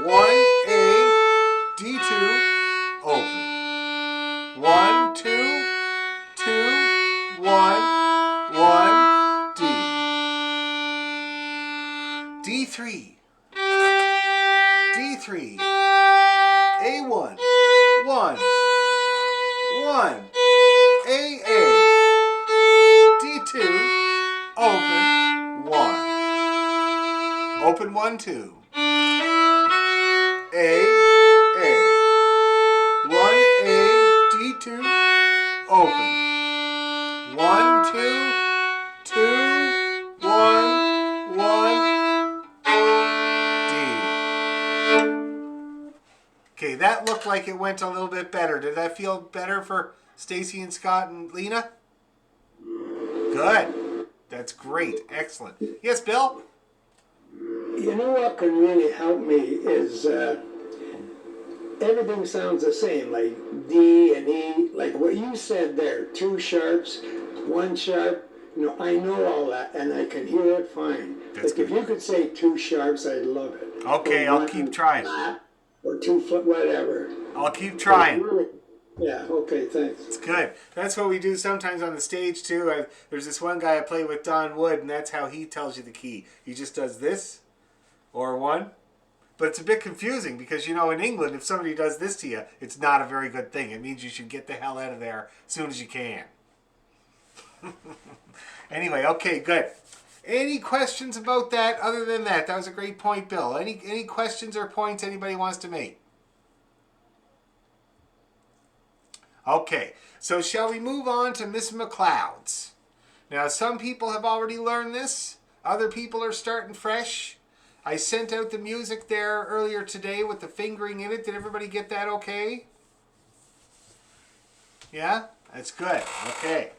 1A, D2, open. 1, 2, 2, 1, 1, D. D3. D3. A1, 1, 1. AA. D2. Open 1. Open 1, 2. A. 1A. D2. Open. 1, 2, 2, 1, 1, D. Okay, that looked like it went a little bit better. Did that feel better for Stacy and Scott and Lena? Good. That's great. Excellent. Yes, Bill? You know what can really help me is everything sounds the same, like D and E, like what you said there, 2 sharps, 1 sharp. You know, I know all that, and I can hear it fine. That's like good. If you could say 2 sharps, I'd love it. Okay, I'll keep trying. Or 2 foot, whatever. I'll keep trying. Really, yeah, okay, thanks. It's good. That's what we do sometimes on the stage, too. There's this one guy I play with, Don Wood, and that's how he tells you the key. He just does this, or 1. But it's a bit confusing because, you know, in England, if somebody does this to you, it's not a very good thing. It means you should get the hell out of there as soon as you can. Anyway, okay, good. Any questions about that other than that? That was a great point, Bill. Any questions or points anybody wants to make? Okay, so shall we move on to Miss McLeod's? Now, some people have already learned this. Other people are starting fresh. I sent out the music there earlier today with the fingering in it. Did everybody get that okay? Yeah? That's good. Okay.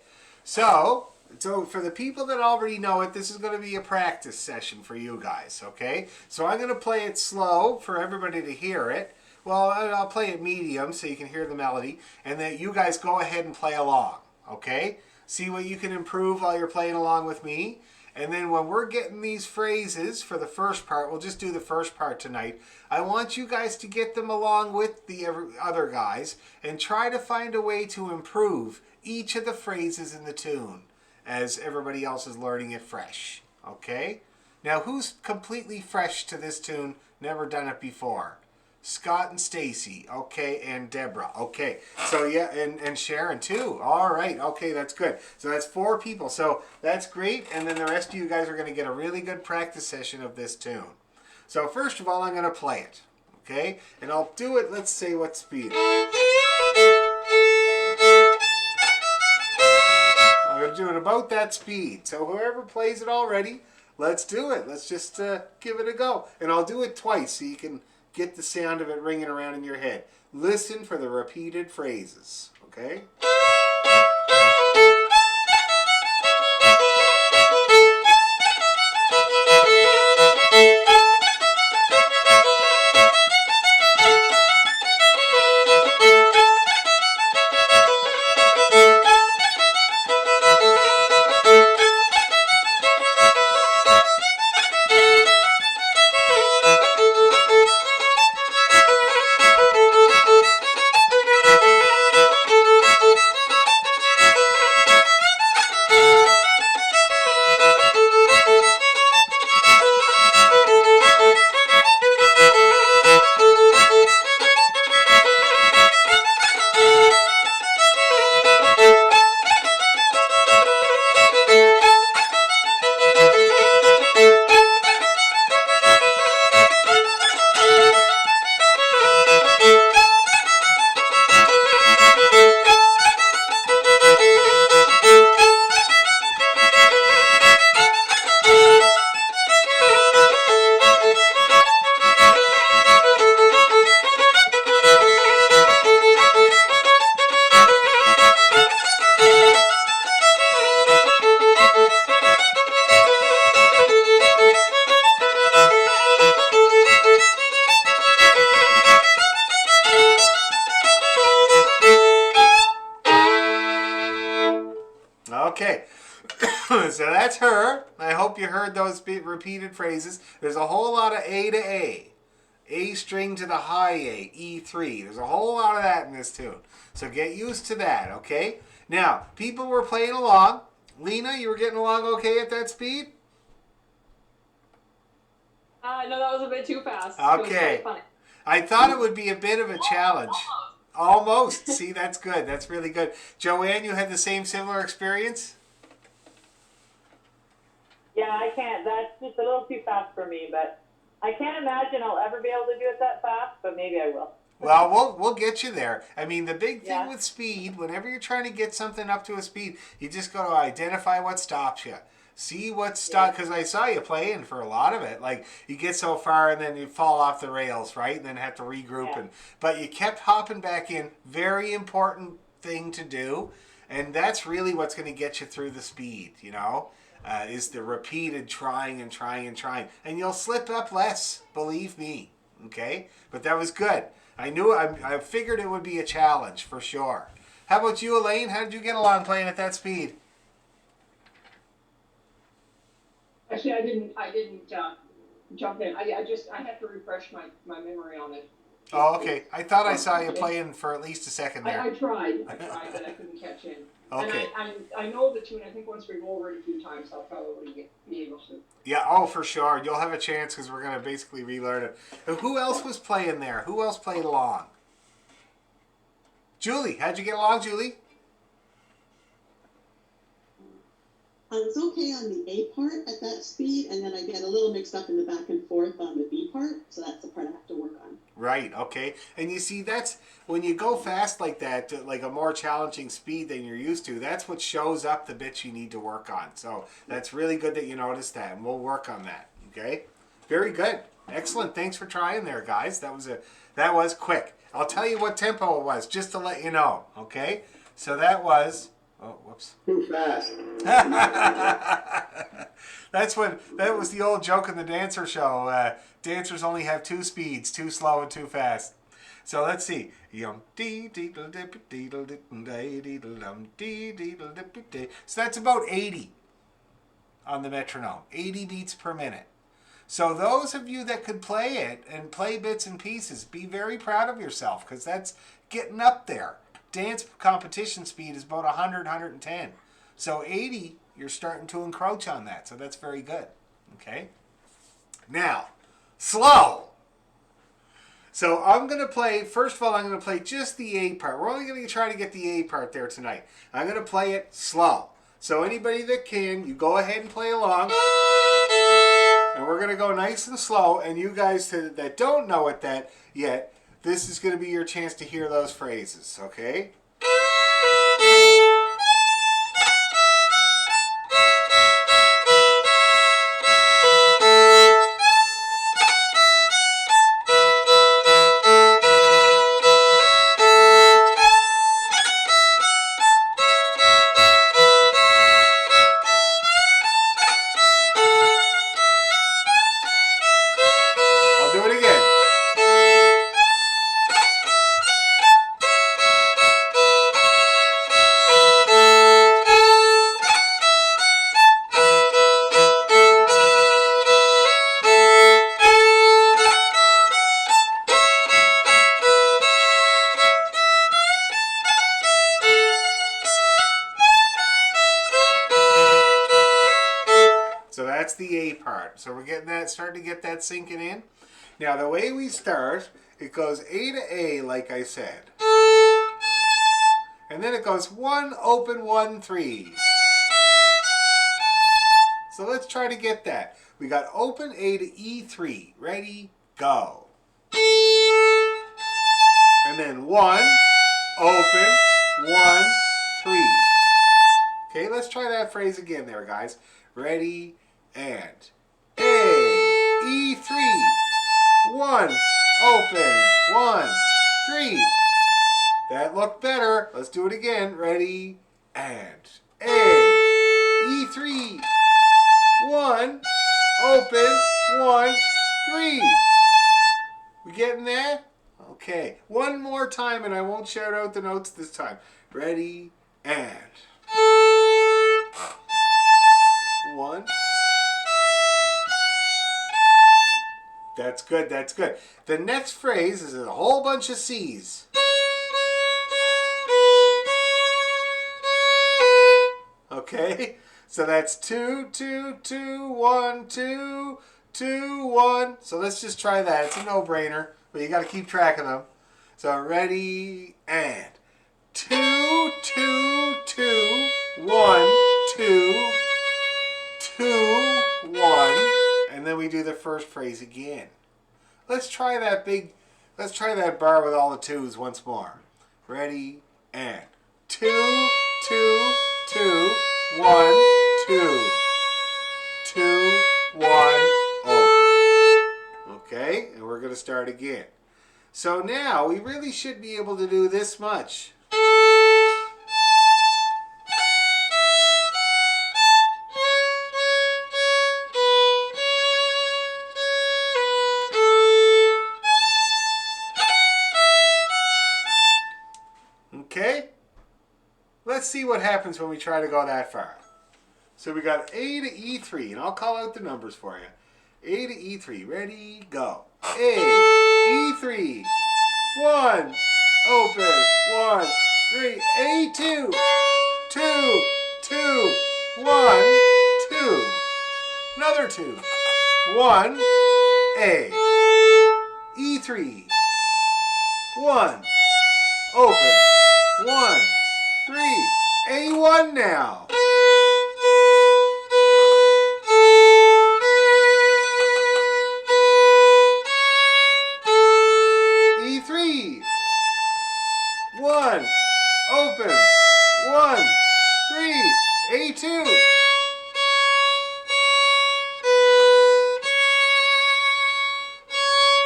So for the people that already know it, this is going to be a practice session for you guys, okay? So I'm going to play it slow for everybody to hear it. Well, I'll play it medium so you can hear the melody, and then you guys go ahead and play along, okay? See what you can improve while you're playing along with me. And then when we're getting these phrases for the first part, we'll just do the first part tonight. I want you guys to get them along with the other guys and try to find a way to improve each of the phrases in the tune as everybody else is learning it fresh. Okay? Now, who's completely fresh to this tune, never done it before? Scott and Stacy, okay, and Deborah, okay. So yeah, and Sharon too. All right, okay, that's good. So that's 4 people. So that's great. And then the rest of you guys are going to get a really good practice session of this tune. So first of all, I'm going to play it, okay? And I'll do it, let's say what speed. I'm going to do it about that speed. So whoever plays it already, let's do it. Let's just give it a go. And I'll do it twice so you can get the sound of it ringing around in your head. Listen for the repeated phrases, okay? Okay, so that's her. I hope you heard those repeated phrases. There's a whole lot of A to A string to the high A, E3. There's a whole lot of that in this tune. So get used to that, okay? Now, people were playing along. Lena, you were getting along okay at that speed? No, that was a bit too fast. Okay. It was quite funny. I thought it would be a bit of a challenge. Almost. See, that's good. That's really good. Joanne, you had the same similar experience? Yeah, I can't. That's just a little too fast for me, but I can't imagine I'll ever be able to do it that fast, but maybe I will. Well, we'll get you there. I mean, the big thing Yeah. with speed, whenever you're trying to get something up to a speed, you just got to identify what stops you. See what stops, because I saw you playing for a lot of it. Like, you get so far and then you fall off the rails, right? And then have to regroup. Yeah. But you kept hopping back in. Very important thing to do. And that's really what's going to get you through the speed, you know? Is the repeated trying and trying and trying. And you'll slip up less, believe me. Okay? But that was good. I figured it would be a challenge for sure. How about you, Elaine? How did you get along playing at that speed? Actually, I didn't jump in. I had to refresh my memory on it. Oh, okay. I thought I saw you playing for at least a second there. I tried, but I couldn't catch in. Okay. And I know the tune. I think once we go over it a few times, I'll probably be able to. Yeah, oh, for sure. You'll have a chance because we're going to basically relearn it. Who else was playing there? Who else played along? Julie. How'd you get along, Julie? I was okay on the A part at that speed, and then I get a little mixed up in the back and forth on the B part, so that's the part I have to work on. Right, okay. And you see, that's when you go fast like that, like a more challenging speed than you're used to, that's what shows up the bits you need to work on. So that's really good that you noticed that, and we'll work on that, okay? Very good. Excellent. Thanks for trying there, guys. That was quick. I'll tell you what tempo it was, just to let you know, okay? So that was... Oh, whoops. Too fast. That was the old joke in the dancer show. Dancers only have 2 speeds, too slow and too fast. So let's see. So that's about 80. on the metronome. 80 beats per minute. So those of you that could play it and play bits and pieces, be very proud of yourself because that's getting up there. Dance competition speed is about 100, 110. So 80, you're starting to encroach on that. So that's very good. Okay? Now, slow. So I'm going to play, first of all, I'm going to play just the A part. We're only going to try to get the A part there tonight. I'm going to play it slow. So anybody that can, you go ahead and play along. And we're going to go nice and slow. And you guys that don't know it yet, this is going to be your chance to hear those phrases, okay? I'll do it again. So that's the A part. So we're getting that, starting to get that sinking in. Now the way we start, it goes A to A, like I said. And then it goes 1, open, 1, 3. So let's try to get that. We got open A to E3. Ready, go. And then 1, open, 1, 3. Okay, let's try that phrase again there, guys. Ready, and A, E3, 1, open, 1, 3. That looked better. Let's do it again. Ready, and A, E3, 1, open, 1, 3. We getting there? Okay. One more time and I won't shout out the notes this time. Ready, and 1. That's good, that's good. The next phrase is a whole bunch of C's. Okay? So that's 2, 2, 2, 1, 2, 2, 1. So let's just try that. It's a no-brainer, but you got to keep track of them. So ready, and 2, 2, 2, 1, 2, 2, 1. And then we do the first phrase again. Let's try that bar with all the 2s once more. Ready, and 2, 2, 2, 1, 2. 2, 1, open. Okay, and we're going to start again. So now we really should be able to do this much. Okay? Let's see what happens when we try to go that far. So we got A to E3, and I'll call out the numbers for you. A to E3, ready, go. A, E3, 1, open, 1, 3, A2, 2, 2, 1, 2. Another 2, 1, A, E3, 1, open, 1, 3, A1 now. E3, 1, open, 1, 3, A2.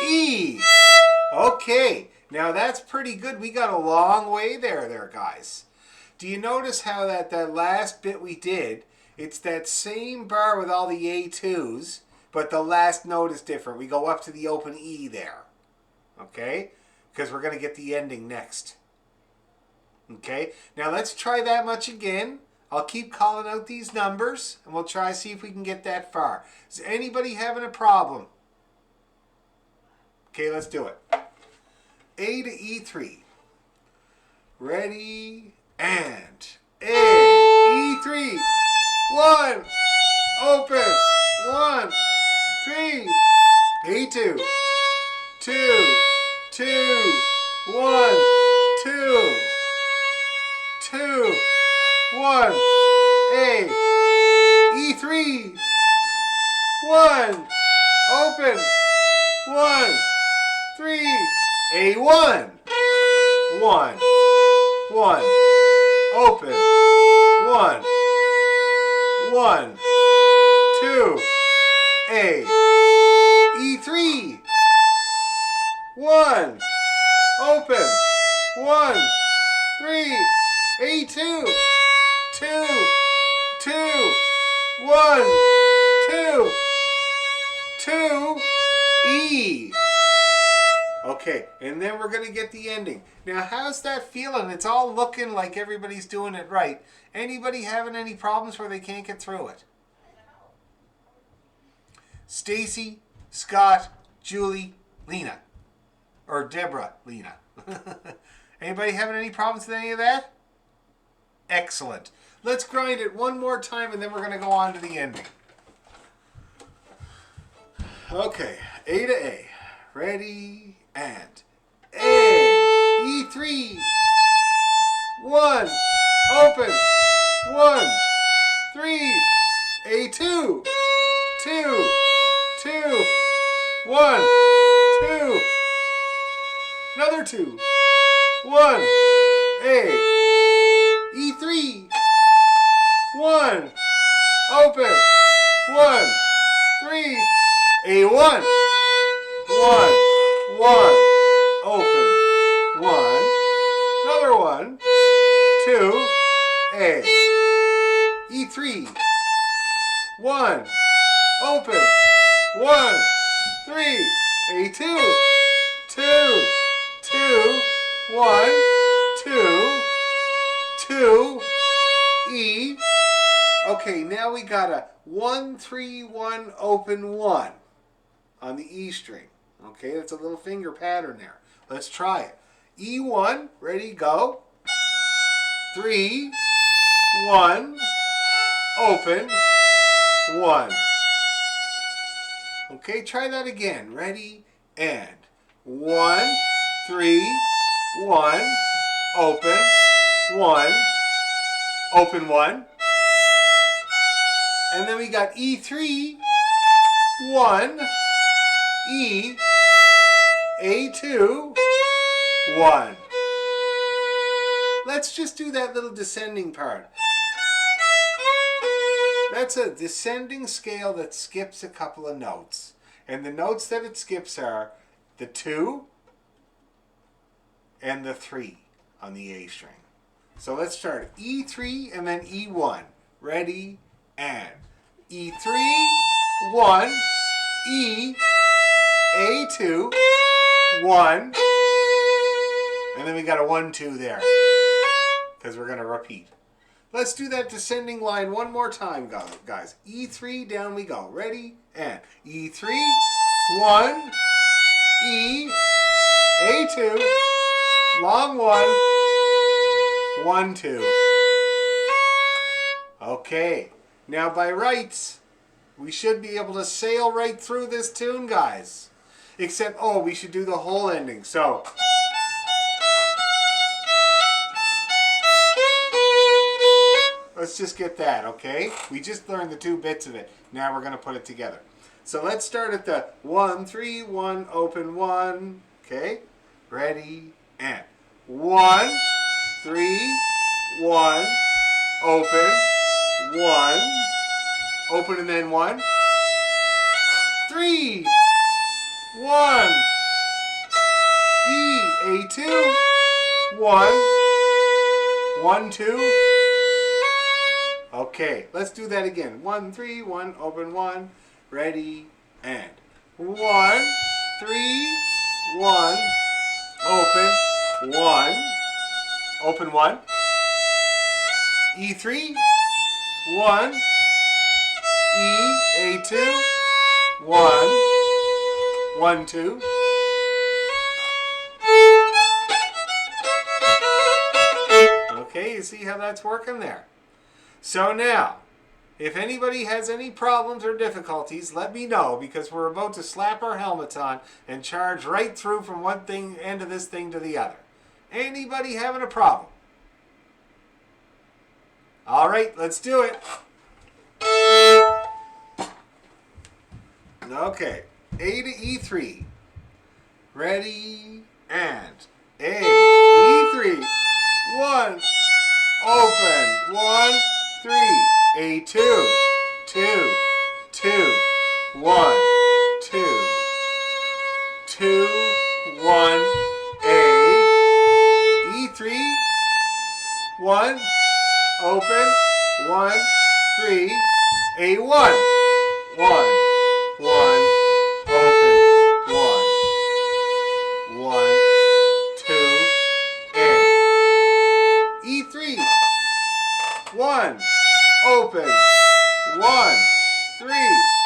E. Okay, now that's pretty good. We got a long way there, guys. Do you notice how that last bit we did, it's that same bar with all the A2s, but the last note is different. We go up to the open E there. Okay? Because we're going to get the ending next. Okay? Now let's try that much again. I'll keep calling out these numbers, and we'll try to see if we can get that far. Is anybody having a problem? Okay, let's do it. A to E3. Ready, and A, E3. 1, open, 1, 3. A2. 2, 2, 1, 2. 2, 1, A, E3, 1, open, 1, 3, A1, 1, 1, open, 1, 1, 2, A, E3, 1, open, 1, 3, A2, 2, 2, 1, 2, 2, E. Okay, and then we're going to get the ending. Now, how's that feeling? It's all looking like everybody's doing it right. Anybody having any problems where they can't get through it? Stacy, Scott, Julie, Lena. Or Deborah, Lena. Anybody having any problems with any of that? Excellent. Let's grind it one more time and then we're going to go on to the ending. Okay, A to A. Ready, and A, E3, 1, open, 1, 3, A2, 2, 2, 1, 2, another 2, 1, A, E3, 1, open, 1, 3, A1, 1, 1, open, 1, another 1, 2, A, E3, 1, open, 1, 3, A2, 2, 2, 1, 2, 2, E. Okay, now we got a 1, 3, 1, open 1 on the E string. Okay, that's a little finger pattern there. Let's try it. E1, ready, go. 3, 1, open, 1. Okay, try that again. Ready, and 1, 3, 1, open, 1, open 1. And then we got E3, 1, E, A2, 1. Let's just do that little descending part. That's a descending scale that skips a couple of notes. And the notes that it skips are the 2 and the 3 on the A string. So let's start E3 and then E1. Ready, and E3, 1, E, A2, 1, and then we got a 1, 2 there, because we're going to repeat. Let's do that descending line one more time, guys. E3, down we go. Ready, and E3, 1, E, A2, long 1, 1, 2. Okay, now by rights, we should be able to sail right through this tune, guys. Except, oh, we should do the whole ending. So, let's just get that, okay? We just learned the 2 bits of it. Now we're going to put it together. So let's start at the 1, 3, 1, open 1. Okay? Ready, and 1, 3, 1, open 1, open and then 1, 3, 1, E, A2, 1, 1, 2. Okay, let's do that again. 1, 3, 1, open 1, ready, and 1, 3, 1, open 1, open 1, E3, 1, E, A2, 1, 1, 2. Okay, you see how that's working there. So now, if anybody has any problems or difficulties, let me know, because we're about to slap our helmets on and charge right through from one end of this thing to the other. Anybody having a problem? All right, let's do it. Okay, A to E3. Ready, and A, E3. 1, open, 1, 3. A2, 2, 2, 1, 2, 2, 1, A, E3, 1, open, 1, 3, A1, 1, 1, open, 1, 1, 2, A, E3, 1, open, 1, 3,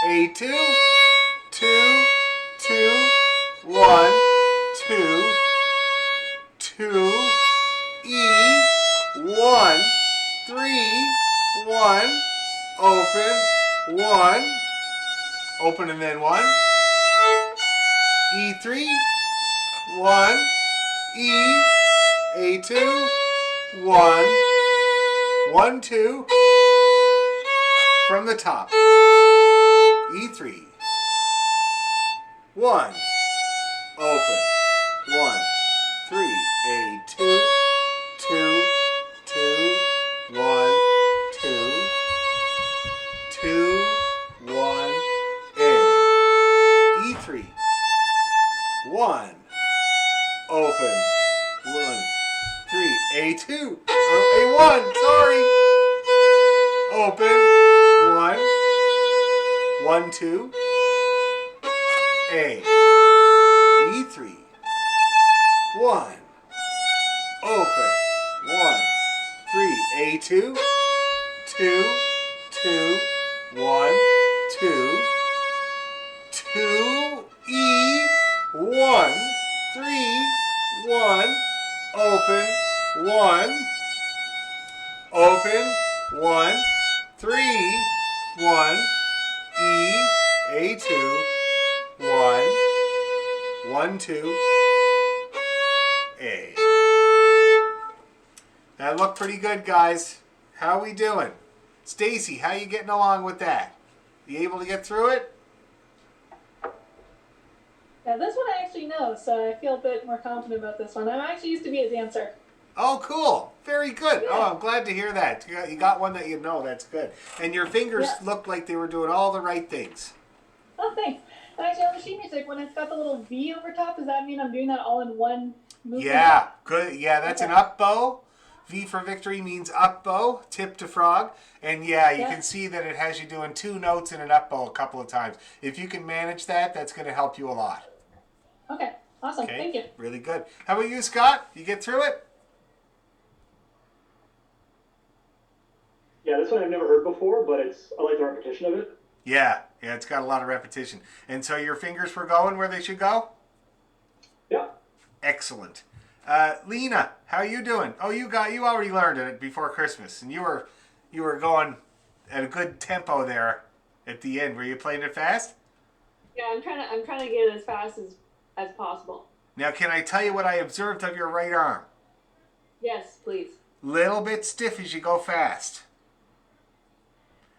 A2, 2, 2, 1, 2, 2, E, 1, 3, 1, open and then 1, E3, 1, E, A2, 1, 1, 2, from the top, E3, 1, open, 1, 3, A2, 2, 2, 1, 2, 2, 1, A, E3, 1, open, 1, 3, A2, A1, sorry, open, 1, 1, 2, A, E3, 1, open, 1, 3, A2, 2, 2, 1, 2, 2, E, 1, 3, 1, open, 1, 3, 1, E, A2, 1, 1, 2, A. That looked pretty good, guys. How we doing? Stacy, how you getting along with that? You able to get through it? Yeah, this one I actually know, so I feel a bit more confident about this one. I actually used to be a dancer. Oh, cool. Very good. Yeah. Oh, I'm glad to hear that. You got one that you know. That's good. And your fingers looked like they were doing all the right things. Oh, thanks. And actually, on the sheet music, when it's got the little V over top, does that mean I'm doing that all in one movement? Yeah, good. Yeah, that's an up bow. V for victory means up bow, tip to frog. And yeah, you can see that it has you doing 2 notes in an up bow a couple of times. If you can manage that, that's going to help you a lot. Okay, awesome. Okay, Thank you. really good. How about you, Scott? You get through it? Yeah, this one I've never heard before, but I like the repetition of it. Yeah, it's got a lot of repetition. And so your fingers were going where they should go? Yeah. Excellent. Lena, how you doing? Oh, you already learned it before Christmas, and you were going at a good tempo there at the end. Were you playing it fast? Yeah, I'm trying to get it as fast as possible. Now, can I tell you what I observed of your right arm? Yes, please. Little bit stiff as you go fast.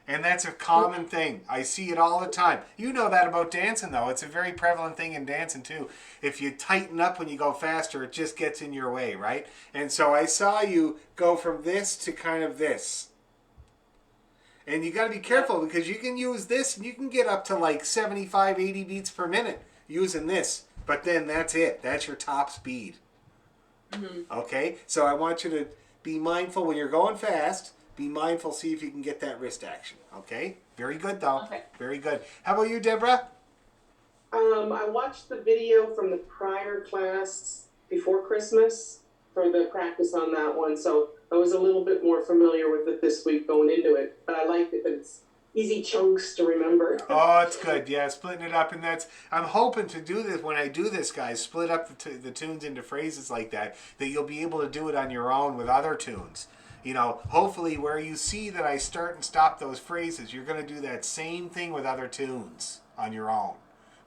And that's a common thing. I see it all the time. You know that about dancing, though. It's a very prevalent thing in dancing, too. If you tighten up when you go faster, it just gets in your way, right? And so I saw you go from this to kind of this. And you got to be careful because you can use this and you can get up to like 75, 80 beats per minute using this. But then that's it. That's your top speed. Mm-hmm. Okay? So I want you to be mindful when you're going fast. Be mindful, see if you can get that wrist action. Okay? Very good, though. Okay. Very good. How about you, Deborah? I watched the video from the prior class before Christmas, for the practice on that one, so I was a little bit more familiar with it this week going into it. But I liked it. It's easy chunks to remember. Oh, it's good. Yeah, splitting it up, and I'm hoping to do this when I do this, guys. Split up the tunes into phrases like that you'll be able to do it on your own with other tunes. You know, hopefully where you see that I start and stop those phrases, you're going to do that same thing with other tunes on your own.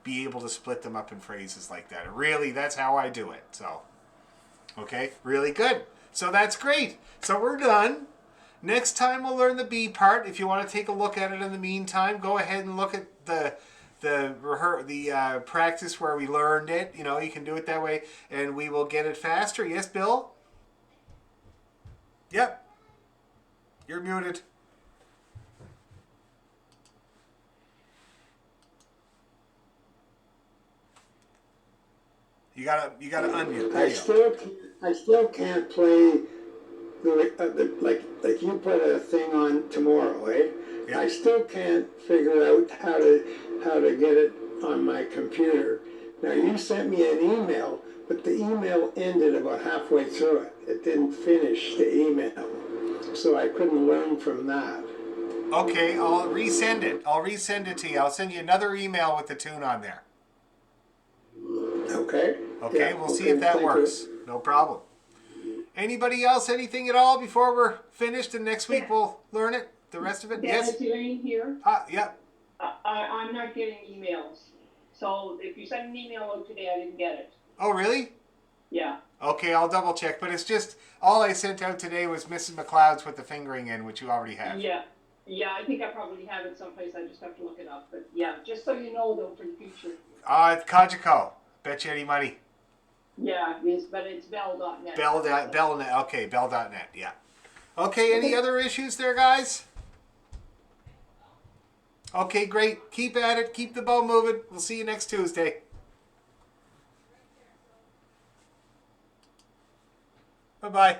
Be able to split them up in phrases like that. Really, that's how I do it. So, okay, really good. So that's great. So we're done. Next time we'll learn the B part. If you want to take a look at it in the meantime, go ahead and look at the practice where we learned it. You know, you can do it that way, and we will get it faster. Yes, Bill? Yep. You're muted. You gotta unmute. There you go. I still can't play like you put a thing on tomorrow, eh? Yeah. I still can't figure out how to get it on my computer. Now you sent me an email, but the email ended about halfway through it. It didn't finish the email, so I couldn't learn from that. Okay, I'll resend it. I'll resend it to you. I'll send you another email with the tune on there. Okay. Okay, Yeah, we'll see if that thank works. you. No problem. Anybody else, anything at all before we're finished and next week we'll learn it? The rest of it? Yes? It's Elaine here. Yeah. I'm not getting emails. So if you send an email out today, I didn't get it. Oh, really? Yeah. Okay, I'll double check. But it's just, all I sent out today was Mrs. McLeod's with the fingering in, which you already have. Yeah. Yeah, I think I probably have it someplace. I just have to look it up. But yeah, just so you know though for the future. It's Kajiko. Bet you any money. Yeah, but it's bell.net. Bell.net. Okay, bell.net. Yeah. Okay, any other issues there, guys? Okay, great. Keep at it. Keep the bow moving. We'll see you next Tuesday. Bye-bye.